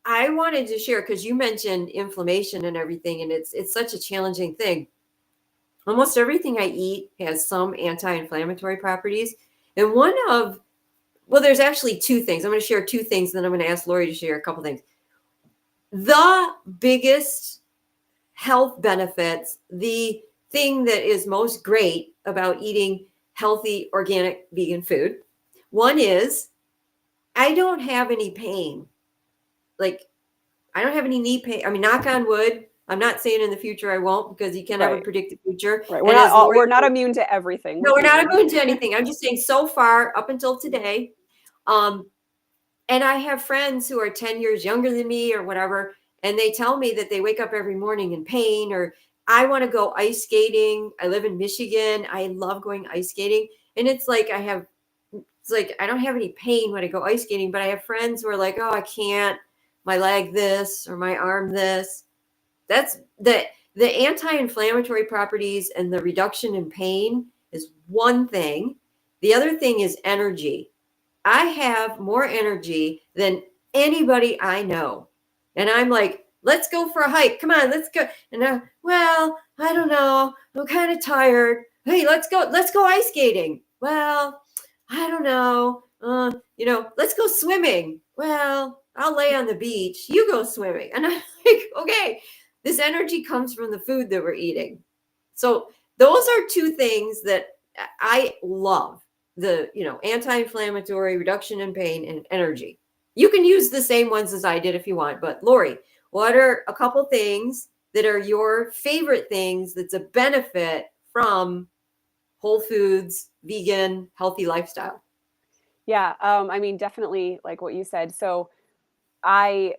I wanted to share, because you mentioned inflammation and everything, and it's such a challenging thing. Almost everything I eat has some anti-inflammatory properties. And there's actually 2 things. I'm going to share 2 things, then I'm going to ask Laurie to share a couple things. The biggest health benefits, the thing that is most great about eating healthy, organic, vegan food, one is I don't have any pain. Like, I don't have any knee pain. I mean, knock on wood. I'm not saying in the future I won't, because you can never predict the future. Right. We're not immune to everything. No, we're not immune to anything. I'm just saying, so far up until today. And I have friends who are 10 years younger than me or whatever, and they tell me that they wake up every morning in pain, or I want to go ice skating. I live in Michigan. I love going ice skating. And it's like I don't have any pain when I go ice skating, but I have friends who are like, oh, I can't, my leg this or my arm this. That's the anti-inflammatory properties and the reduction in pain is one thing. The other thing is energy. I have more energy than anybody I know. And I'm like, let's go for a hike. Come on, let's go. And I don't know. I'm kind of tired. Hey, let's go ice skating. Well, I don't know. Let's go swimming. Well, I'll lay on the beach. You go swimming. And I'm like, okay, this energy comes from the food that we're eating. So those are 2 things that I love. The, anti-inflammatory, reduction in pain, and energy. You can use the same ones as I did if you want. But Laurie, what are a couple things that are your favorite things that's a benefit from whole foods, vegan, healthy lifestyle? Yeah. I mean, definitely like what you said. So the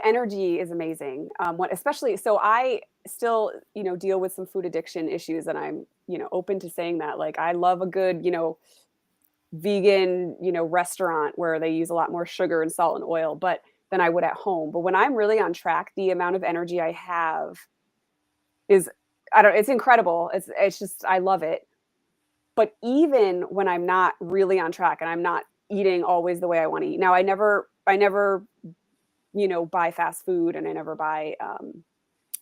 energy is amazing. Especially, so I still, deal with some food addiction issues, and I'm, open to saying that. Like, I love a good, vegan, restaurant where they use a lot more sugar and salt and oil, than I would at home. But when I'm really on track, the amount of energy I have is, it's incredible. It's just, I love it. But even when I'm not really on track and I'm not eating always the way I want to eat. Now, I never, buy fast food, and I never buy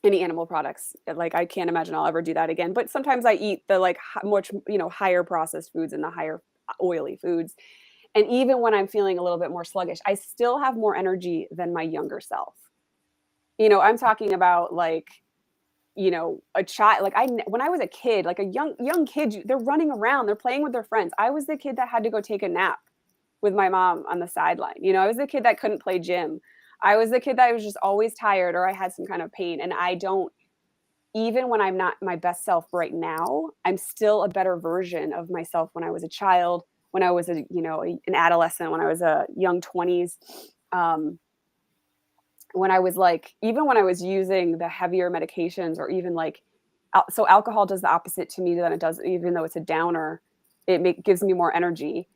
any animal products. Like, I can't imagine I'll ever do that again. But sometimes I eat the much, higher processed foods and the higher oily foods. And even when I'm feeling a little bit more sluggish, I still have more energy than my younger self. I'm talking about a child, when I was a kid, like a young kid, they're running around, they're playing with their friends. I was the kid that had to go take a nap with my mom on the sideline. I was the kid that couldn't play gym. I was the kid that was just always tired, or I had some kind of pain. And even when I'm not my best self right now, I'm still a better version of myself when I was a child, when I was an adolescent, when I was a young 20s. When I was even when I was using the heavier medications, or even so alcohol does the opposite to me than it does, even though it's a downer, gives me more energy.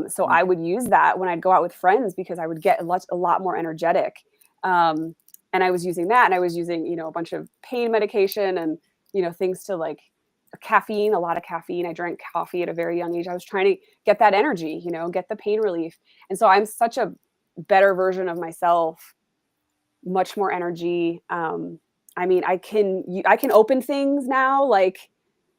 So I would use that when I'd go out with friends, because I would get a lot more energetic. And I was using that, and I was using, a bunch of pain medication and, things to caffeine, a lot of caffeine. I drank coffee at a very young age. I was trying to get that energy, get the pain relief. And so I'm such a better version of myself, much more energy. I mean, I can open things now,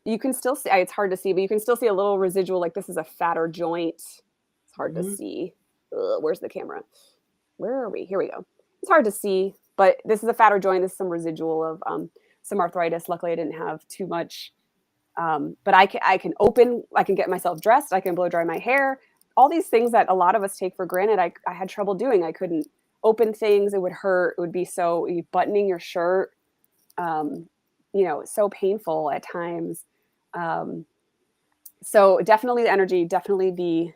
you can still see, it's hard to see, but you can still see a little residual, like this is a fatter joint. It's hard to see. Ugh, where's the camera? Where are we? Here we go. It's hard to see, but this is a fatter joint. This is some residual of some arthritis. Luckily, I didn't have too much. But I can open, I can get myself dressed, I can blow dry my hair. All these things that a lot of us take for granted, I had trouble doing. I couldn't open things. It would hurt. It would be so, buttoning your shirt, so painful at times. So definitely the energy, definitely the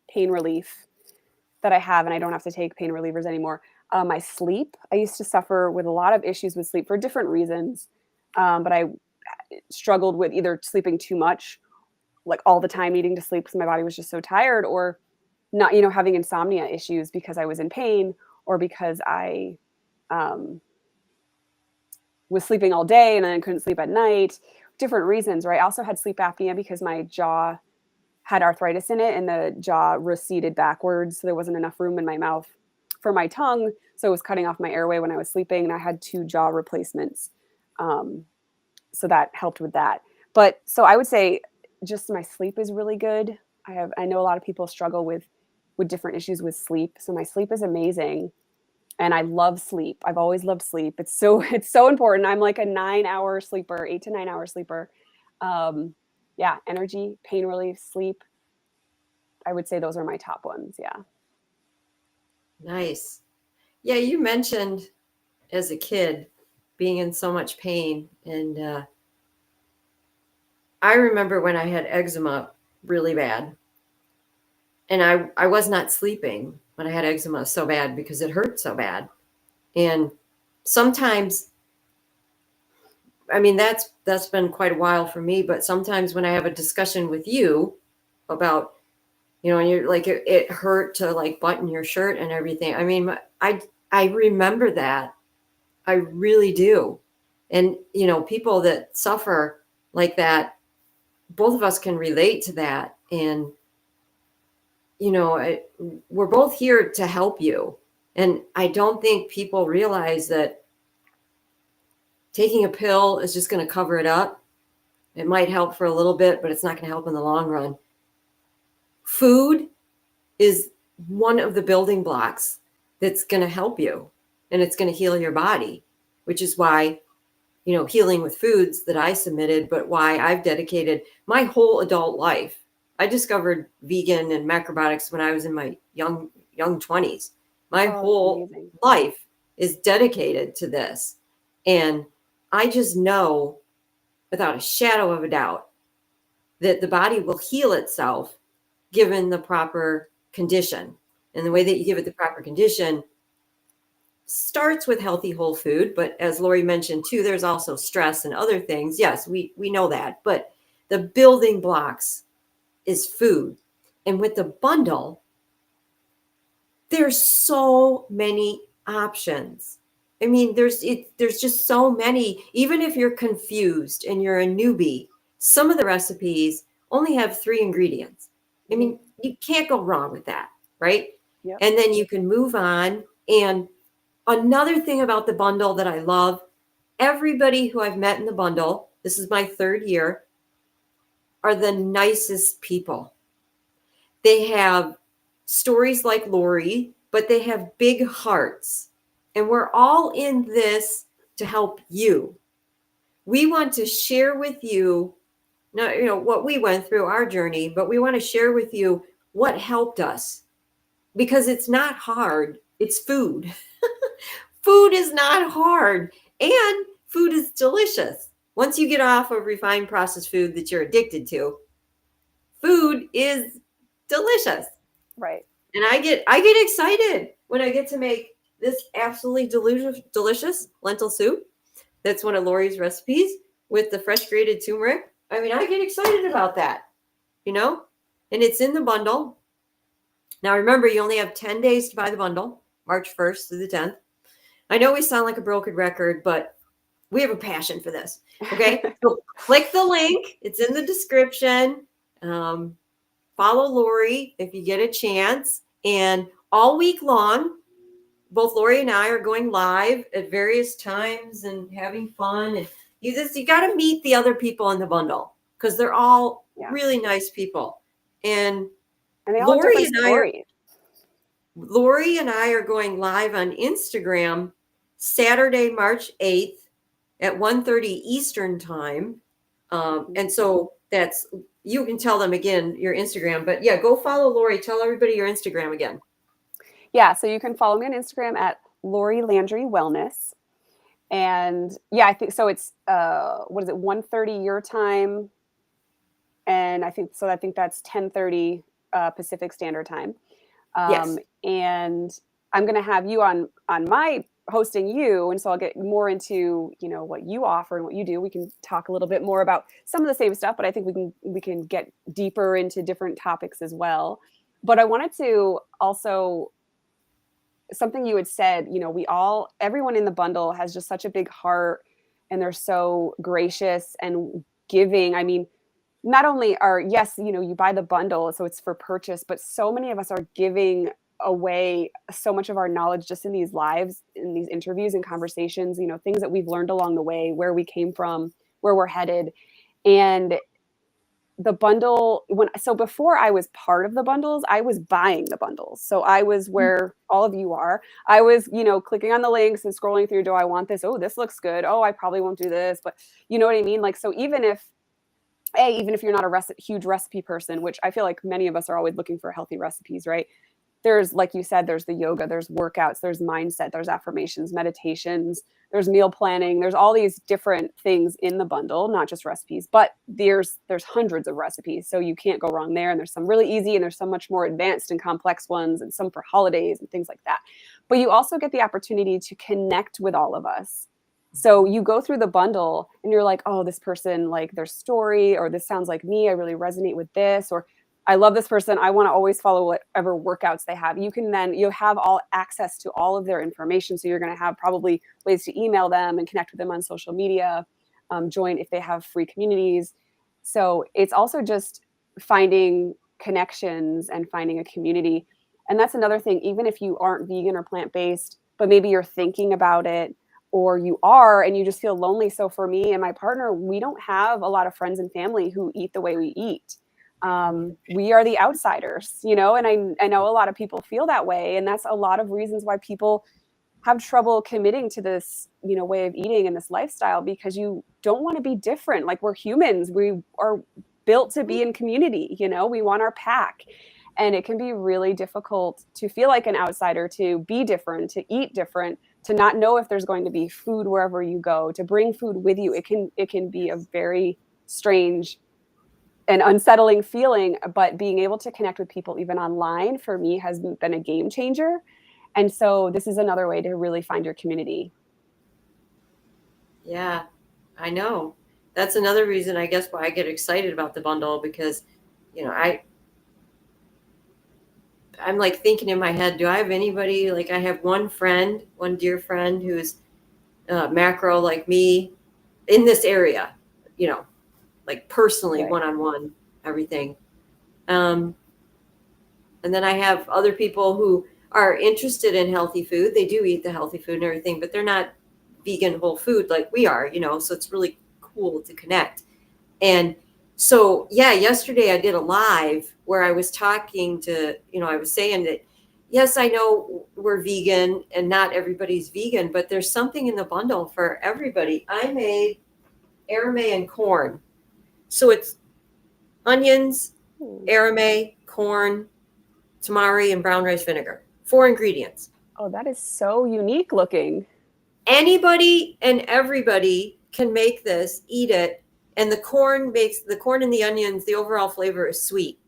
pain relief that I have, and I don't have to take pain relievers anymore. My sleep, I used to suffer with a lot of issues with sleep for different reasons, but I struggled with either sleeping too much, like all the time needing to sleep because my body was just so tired, or not, having insomnia issues because I was in pain, or because I was sleeping all day and then couldn't sleep at night, different reasons, right? I also had sleep apnea because my jaw had arthritis in it and the jaw receded backwards. So there wasn't enough room in my mouth for my tongue. So it was cutting off my airway when I was sleeping, and I had 2 jaw replacements. So that helped with that. But so I would say just my sleep is really good. I know a lot of people struggle with different issues with sleep. So my sleep is amazing. And I love sleep. I've always loved sleep. It's so important. I'm like a 9-hour sleeper, 8 to 9 hour sleeper. Yeah, energy, pain relief, sleep. I would say those are my top ones. Yeah. Nice. Yeah, you mentioned as a kid being in so much pain, and I remember when I had eczema really bad, and I was not sleeping when I had eczema so bad because it hurt so bad. And sometimes, I mean, that's been quite a while for me, but sometimes when I have a discussion with you about, and you're like, it hurt to like button your shirt and everything. I mean, I remember that. I really do. And, people that suffer like that, both of us can relate to that. And, we're both here to help you. And I don't think people realize that taking a pill is just going to cover it up. It might help for a little bit, but it's not going to help in the long run. Food is one of the building blocks that's going to help you, and it's going to heal your body, which is why, healing with foods that I submitted, but why I've dedicated my whole adult life. I discovered vegan and macrobiotics when I was in my young 20s. My whole life is dedicated to this. And I just know without a shadow of a doubt that the body will heal itself given the proper condition. And the way that you give it the proper condition starts with healthy whole food. But as Laurie mentioned too, there's also stress and other things. Yes, we know that. But the building blocks is food. And with the bundle, there's so many options. I mean, there's just so many. Even if you're confused and you're a newbie, some of the recipes only have 3 ingredients. I mean, you can't go wrong with that, right? Yep. And then you can move on. And another thing about the bundle that I love, everybody who I've met in the bundle, this is my 3rd year, are the nicest people. They have stories like Laurie, but they have big hearts. And we're all in this to help you. We want to share with you, not, what we went through, our journey, but we want to share with you what helped us. Because it's not hard. It's food. Food is not hard. And food is delicious. Once you get off of refined processed food that you're addicted to, food is delicious. Right. And I get excited when I get to make this absolutely delicious lentil soup. That's one of Laurie's recipes with the fresh grated turmeric. I mean, I get excited about that, and it's in the bundle. Now, remember, you only have 10 days to buy the bundle, March 1st through the 10th. I know we sound like a broken record, but we have a passion for this. Okay. So click the link. It's in the description. Follow Laurie if you get a chance. And all week long, both Laurie and I are going live at various times and having fun. And You got to meet the other people in the bundle because they're all Yeah. really nice people. And they all have Laurie different stories. Laurie and I are going live on Instagram Saturday, March 8th at 1:30 Eastern time. And so that's, you can tell them again your Instagram, but yeah, go follow Laurie. Tell everybody your Instagram again. Yeah, so you can follow me on Instagram at Laurie Landry Wellness. And yeah, I think so. It's what is it, 1:30 your time, and I think that's 10:30 Pacific Standard Time. Yes. And I'm going to have you on my hosting you, and so I'll get more into what you offer and what you do. We can talk a little bit more about some of the same stuff, but I think we can get deeper into different topics as well. But I wanted to also, something you had said, everyone in the bundle has just such a big heart, and they're so gracious and giving. I mean, not only are, yes, you buy the bundle, so it's for purchase, but so many of us are giving away so much of our knowledge just in these lives, in these interviews and conversations, things that we've learned along the way, where we came from, where we're headed. And the bundle, before I was part of the bundles, I was buying the bundles. So I was where all of you are. I was, clicking on the links and scrolling through, do I want this? Oh, this looks good. Oh, I probably won't do this, but you know what I mean? Like, so even if you're not a huge recipe person, which I feel like many of us are always looking for healthy recipes, right? There's, like you said, there's the yoga, there's workouts, there's mindset, there's affirmations, meditations, there's meal planning, there's all these different things in the bundle, not just recipes, but there's hundreds of recipes. So you can't go wrong there. And there's some really easy, and there's some much more advanced and complex ones, and some for holidays and things like that. But you also get the opportunity to connect with all of us. So you go through the bundle and you're like, oh, this person, like their story, or this sounds like me. I really resonate with this, or I love this person. I want to always follow whatever workouts they have. You have all access to all of their information. So you're going to have probably ways to email them and connect with them on social media, join if they have free communities. So it's also just finding connections and finding a community. And that's another thing, even if you aren't vegan or plant-based, but maybe you're thinking about it, or you are, and you just feel lonely. So for me and my partner, we don't have a lot of friends and family who eat the way we eat. We are the outsiders, and I know a lot of people feel that way. And that's a lot of reasons why people have trouble committing to this, way of eating and this lifestyle, because you don't want to be different. Like, we're humans. We are built to be in community, we want our pack. And it can be really difficult to feel like an outsider, to be different, to eat different, to not know if there's going to be food wherever you go, to bring food with you. It can be a very strange and unsettling feeling, but being able to connect with people even online, for me, has been a game changer. And so this is another way to really find your community. Yeah, I know. That's another reason, I guess, why I get excited about the bundle, because, I'm like thinking in my head, do I have anybody? Like, I have one dear friend who's macro like me in this area, like personally, Right. one-on-one, everything. And then I have other people who are interested in healthy food. They do eat the healthy food and everything, but they're not vegan whole food like we are, so it's really cool to connect. And so, yeah, yesterday I did a live where I was talking to, I was saying that, yes, I know we're vegan and not everybody's vegan, but there's something in the bundle for everybody. I made arame and corn. So it's onions, arame, corn, tamari, and brown rice vinegar. 4 ingredients. Oh, that is so unique looking. Anybody and everybody can make this, eat it. And the corn and the onions, the overall flavor is sweet.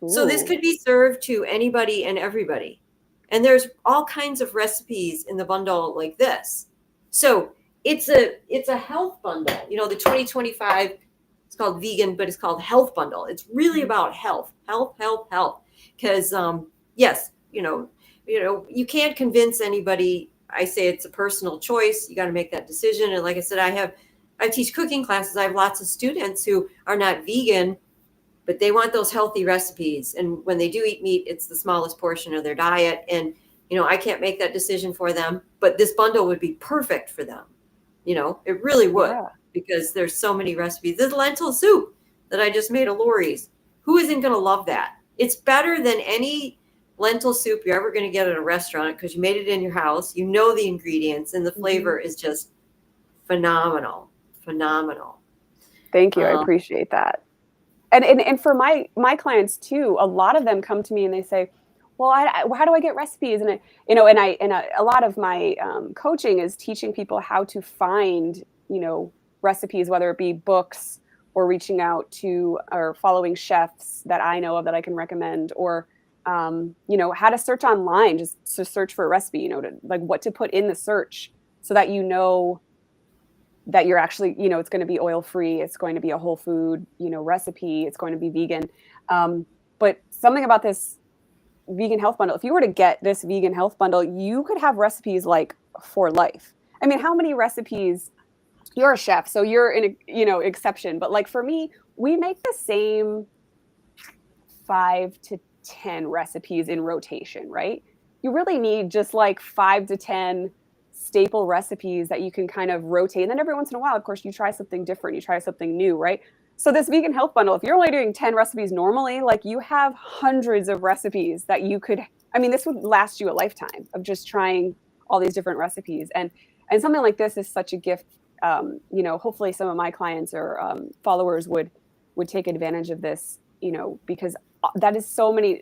Ooh. So this could be served to anybody and everybody. And there's all kinds of recipes in the bundle like this. So it's a health bundle. The 2025, it's called vegan, but it's called health bundle. It's really about health. Because yes, you can't convince anybody. I say it's a personal choice. You got to make that decision. And like I said, I teach cooking classes. I have lots of students who are not vegan, but they want those healthy recipes. And when they do eat meat, it's the smallest portion of their diet. And, I can't make that decision for them, but this bundle would be perfect for them. It really would. Yeah. because there's so many recipes. This lentil soup that I just made of Laurie's, who isn't going to love that? It's better than any lentil soup you're ever going to get at a restaurant because you made it in your house. You know the ingredients, and the flavor is just phenomenal. Phenomenal. Thank you. I appreciate that. And for my clients too, a lot of them come to me and they say, well, how do I get recipes? And a lot of my coaching is teaching people how to find, recipes, whether it be books or reaching out to or following chefs that I know of that I can recommend, or how to search online, just to search for a recipe, to like what to put in the search so that that you're actually, it's going to be oil free, it's going to be a whole food, recipe, it's going to be vegan. But something about this vegan health bundle, if you were to get this vegan health bundle, you could have recipes like for life. I mean, how many recipes? You're a chef, so you're an exception. But like for me, we make the same 5 to 10 recipes in rotation, right? You really need just like 5 to 10 staple recipes that you can kind of rotate. And then every once in a while, of course, you try something different, you try something new, right? So this vegan health bundle, if you're only doing 10 recipes normally, like you have hundreds of recipes that you could, this would last you a lifetime of just trying all these different recipes. And something like this is such a gift. Hopefully some of my clients or followers would take advantage of this, because that is so many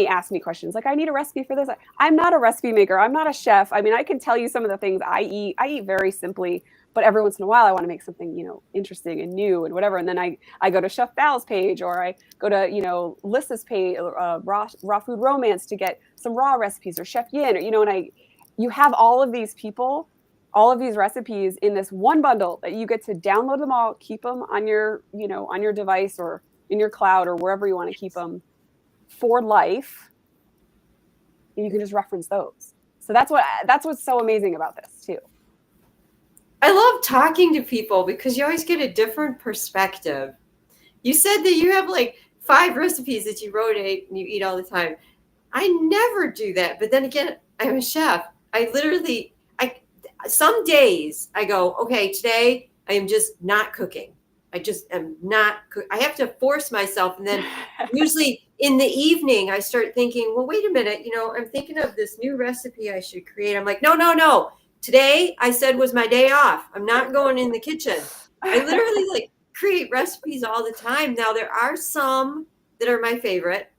ask me questions. Like, I need a recipe for this. I'm not a recipe maker. I'm not a chef. I can tell you some of the things I eat. I eat very simply, but every once in a while I want to make something, interesting and new and whatever. And then I go to Chef Val's page, or I go to, Lissa's page, Raw Food Romance, to get some raw recipes, or Chef Yin, or, and you have all of these people, all of these recipes in this one bundle that you get to download them all, keep them on your, on your device or in your cloud or wherever you want to keep them for life. And you can just reference those. So that's what's so amazing about this too. I love talking to people because you always get a different perspective. You said that you have like 5 recipes that you rotate and you eat all the time. I never do that. But then again, I'm a chef. Some days I go, okay, today I am just not cooking. I just am not. I have to force myself. And then usually in the evening, I start thinking, well, wait a minute. I'm thinking of this new recipe I should create. I'm like, no. Today I said was my day off. I'm not going in the kitchen. I literally create recipes all the time. Now there are some that are my favorite,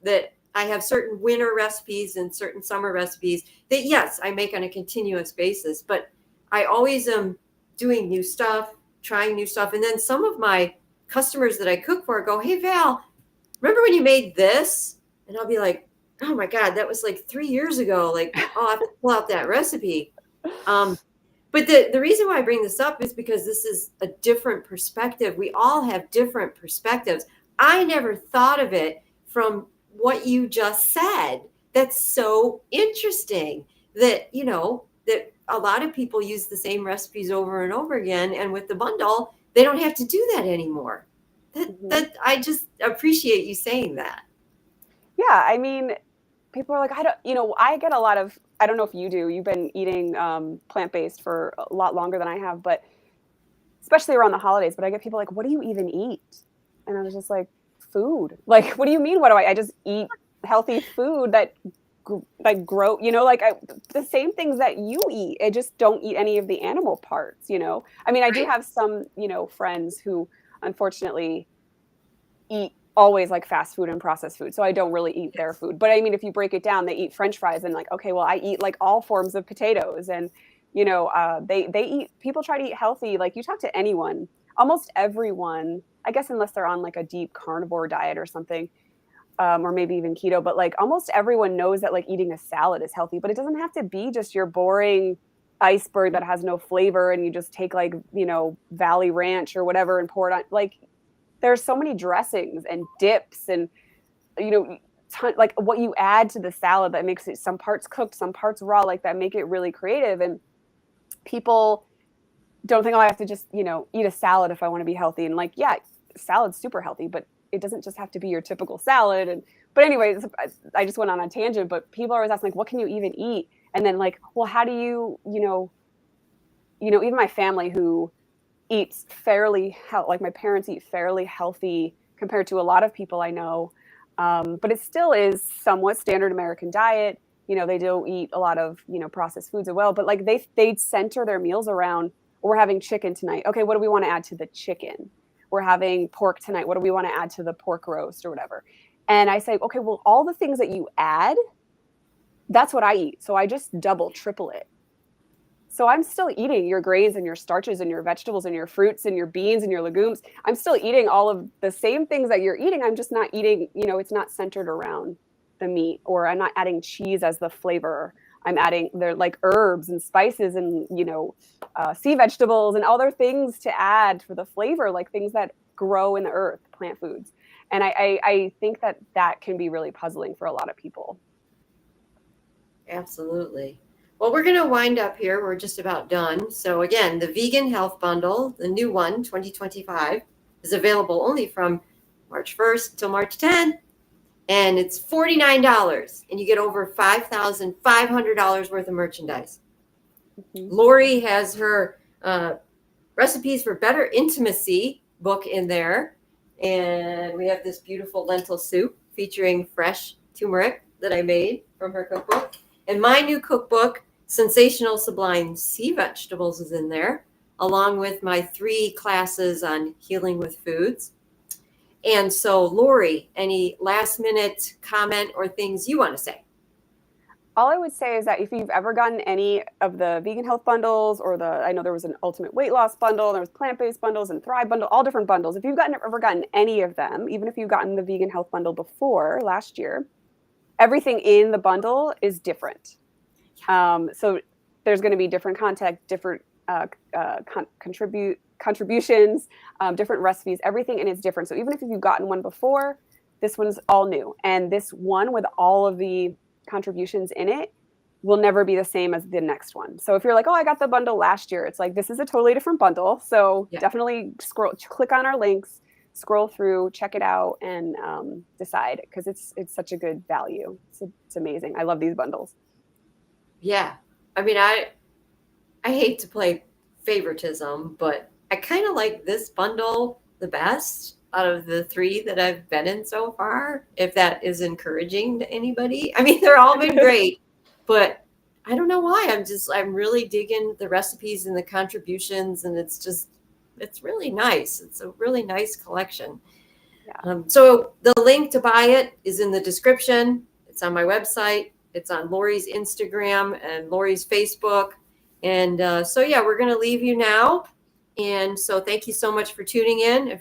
that I have certain winter recipes and certain summer recipes that, yes, I make on a continuous basis, but I always am doing new stuff, trying new stuff. And then some of my customers that I cook for go, hey, Val, remember when you made this? And I'll be like, oh my God, that was like 3 years ago. I'll have to pull out that recipe. But the reason why I bring this up is because this is a different perspective. We all have different perspectives. I never thought of it from what you just said. That's so interesting that, that a lot of people use the same recipes over and over again. And with the bundle, they don't have to do that anymore. That I just appreciate you saying that. Yeah. People are like, I get a lot of, I don't know if you do, you've been eating plant-based for a lot longer than I have, but especially around the holidays, but I get people like, what do you even eat? And I was just like, food. Like, what do you mean? What do I just eat healthy food that grow, the same things that you eat. I just don't eat any of the animal parts, I do have some, friends who unfortunately eat always like fast food and processed food. So I don't really eat their food. But if you break it down, they eat French fries and okay, well, I eat like all forms of potatoes. And, people try to eat healthy. Like, you talk to anyone, almost everyone, I guess, unless they're on like a deep carnivore diet or something, or maybe even keto, but like almost everyone knows that like eating a salad is healthy, but it doesn't have to be just your boring iceberg that has no flavor and you just take like, Valley Ranch or whatever and pour it on. Like, there's so many dressings and dips and, like what you add to the salad that makes it some parts cooked, some parts raw, like that make it really creative. And people don't think, oh, I have to just, eat a salad if I want to be healthy. And like, yeah, salad's super healthy, but it doesn't just have to be your typical salad. But anyways, I just went on a tangent, but people are always asking, like, what can you even eat? And then like, well, how do you, even my family who eats fairly like my parents eat fairly healthy compared to a lot of people I know. But it still is somewhat standard American diet. You know, they don't eat a lot of, you know, processed foods as well, but like they center their meals around, we're having chicken tonight. Okay, what do we want to add to the chicken? We're having pork tonight. What do we want to add to the pork roast or whatever? And I say, okay, well, all the things that you add, that's what I eat. So I just double, triple it. So I'm still eating your grains and your starches and your vegetables and your fruits and your beans and your legumes. I'm still eating all of the same things that you're eating. I'm just not eating, you know, it's not centered around the meat, or I'm not adding cheese as the flavor. I'm adding, they're like herbs and spices and, you know, sea vegetables and other things to add for the flavor, like things that grow in the earth, plant foods. And I think that that can be really puzzling for a lot of people. Absolutely. Well, we're going to wind up here. We're just about done. So again, the Vegan Health Bundle, the new one, 2025, is available only from March 1st until March 10th. And it's $49. And you get over $5,500 worth of merchandise. Mm-hmm. Laurie has her Recipes for Better Intimacy book in there. And we have this beautiful lentil soup featuring fresh turmeric that I made from her cookbook. And my new cookbook, Sensational Sublime Sea Vegetables, is in there, along with my 3 classes on healing with foods. And so, Laurie, any last minute comment or things you want to say? All I would say is that if you've ever gotten any of the vegan health bundles, or I know there was an ultimate weight loss bundle, there was plant-based bundles and Thrive bundle, all different bundles. If you've ever gotten any of them, even if you've gotten the vegan health bundle before last year, everything in the bundle is different. So there's going to be different content, different contributions, different recipes, everything in it's different. So even if you've gotten one before, this one's all new. And this one with all of the contributions in it will never be the same as the next one. So if you're like, oh, I got the bundle last year, it's like, this is a totally different bundle. So definitely click on our links, scroll through, check it out, and decide, because it's such a good value. It's amazing. I love these bundles. Yeah. I mean, I hate to play favoritism, but I kind of like this bundle the best out of the 3 that I've been in so far, if that is encouraging to anybody. I mean, they're all been great, but I don't know why. I'm really digging the recipes and the contributions, and it's really nice. It's a really nice collection. Yeah. So the link to buy it is in the description. It's on my website. It's on Laurie's Instagram and Laurie's Facebook. And so, yeah, we're going to leave you now. And so thank you so much for tuning in. If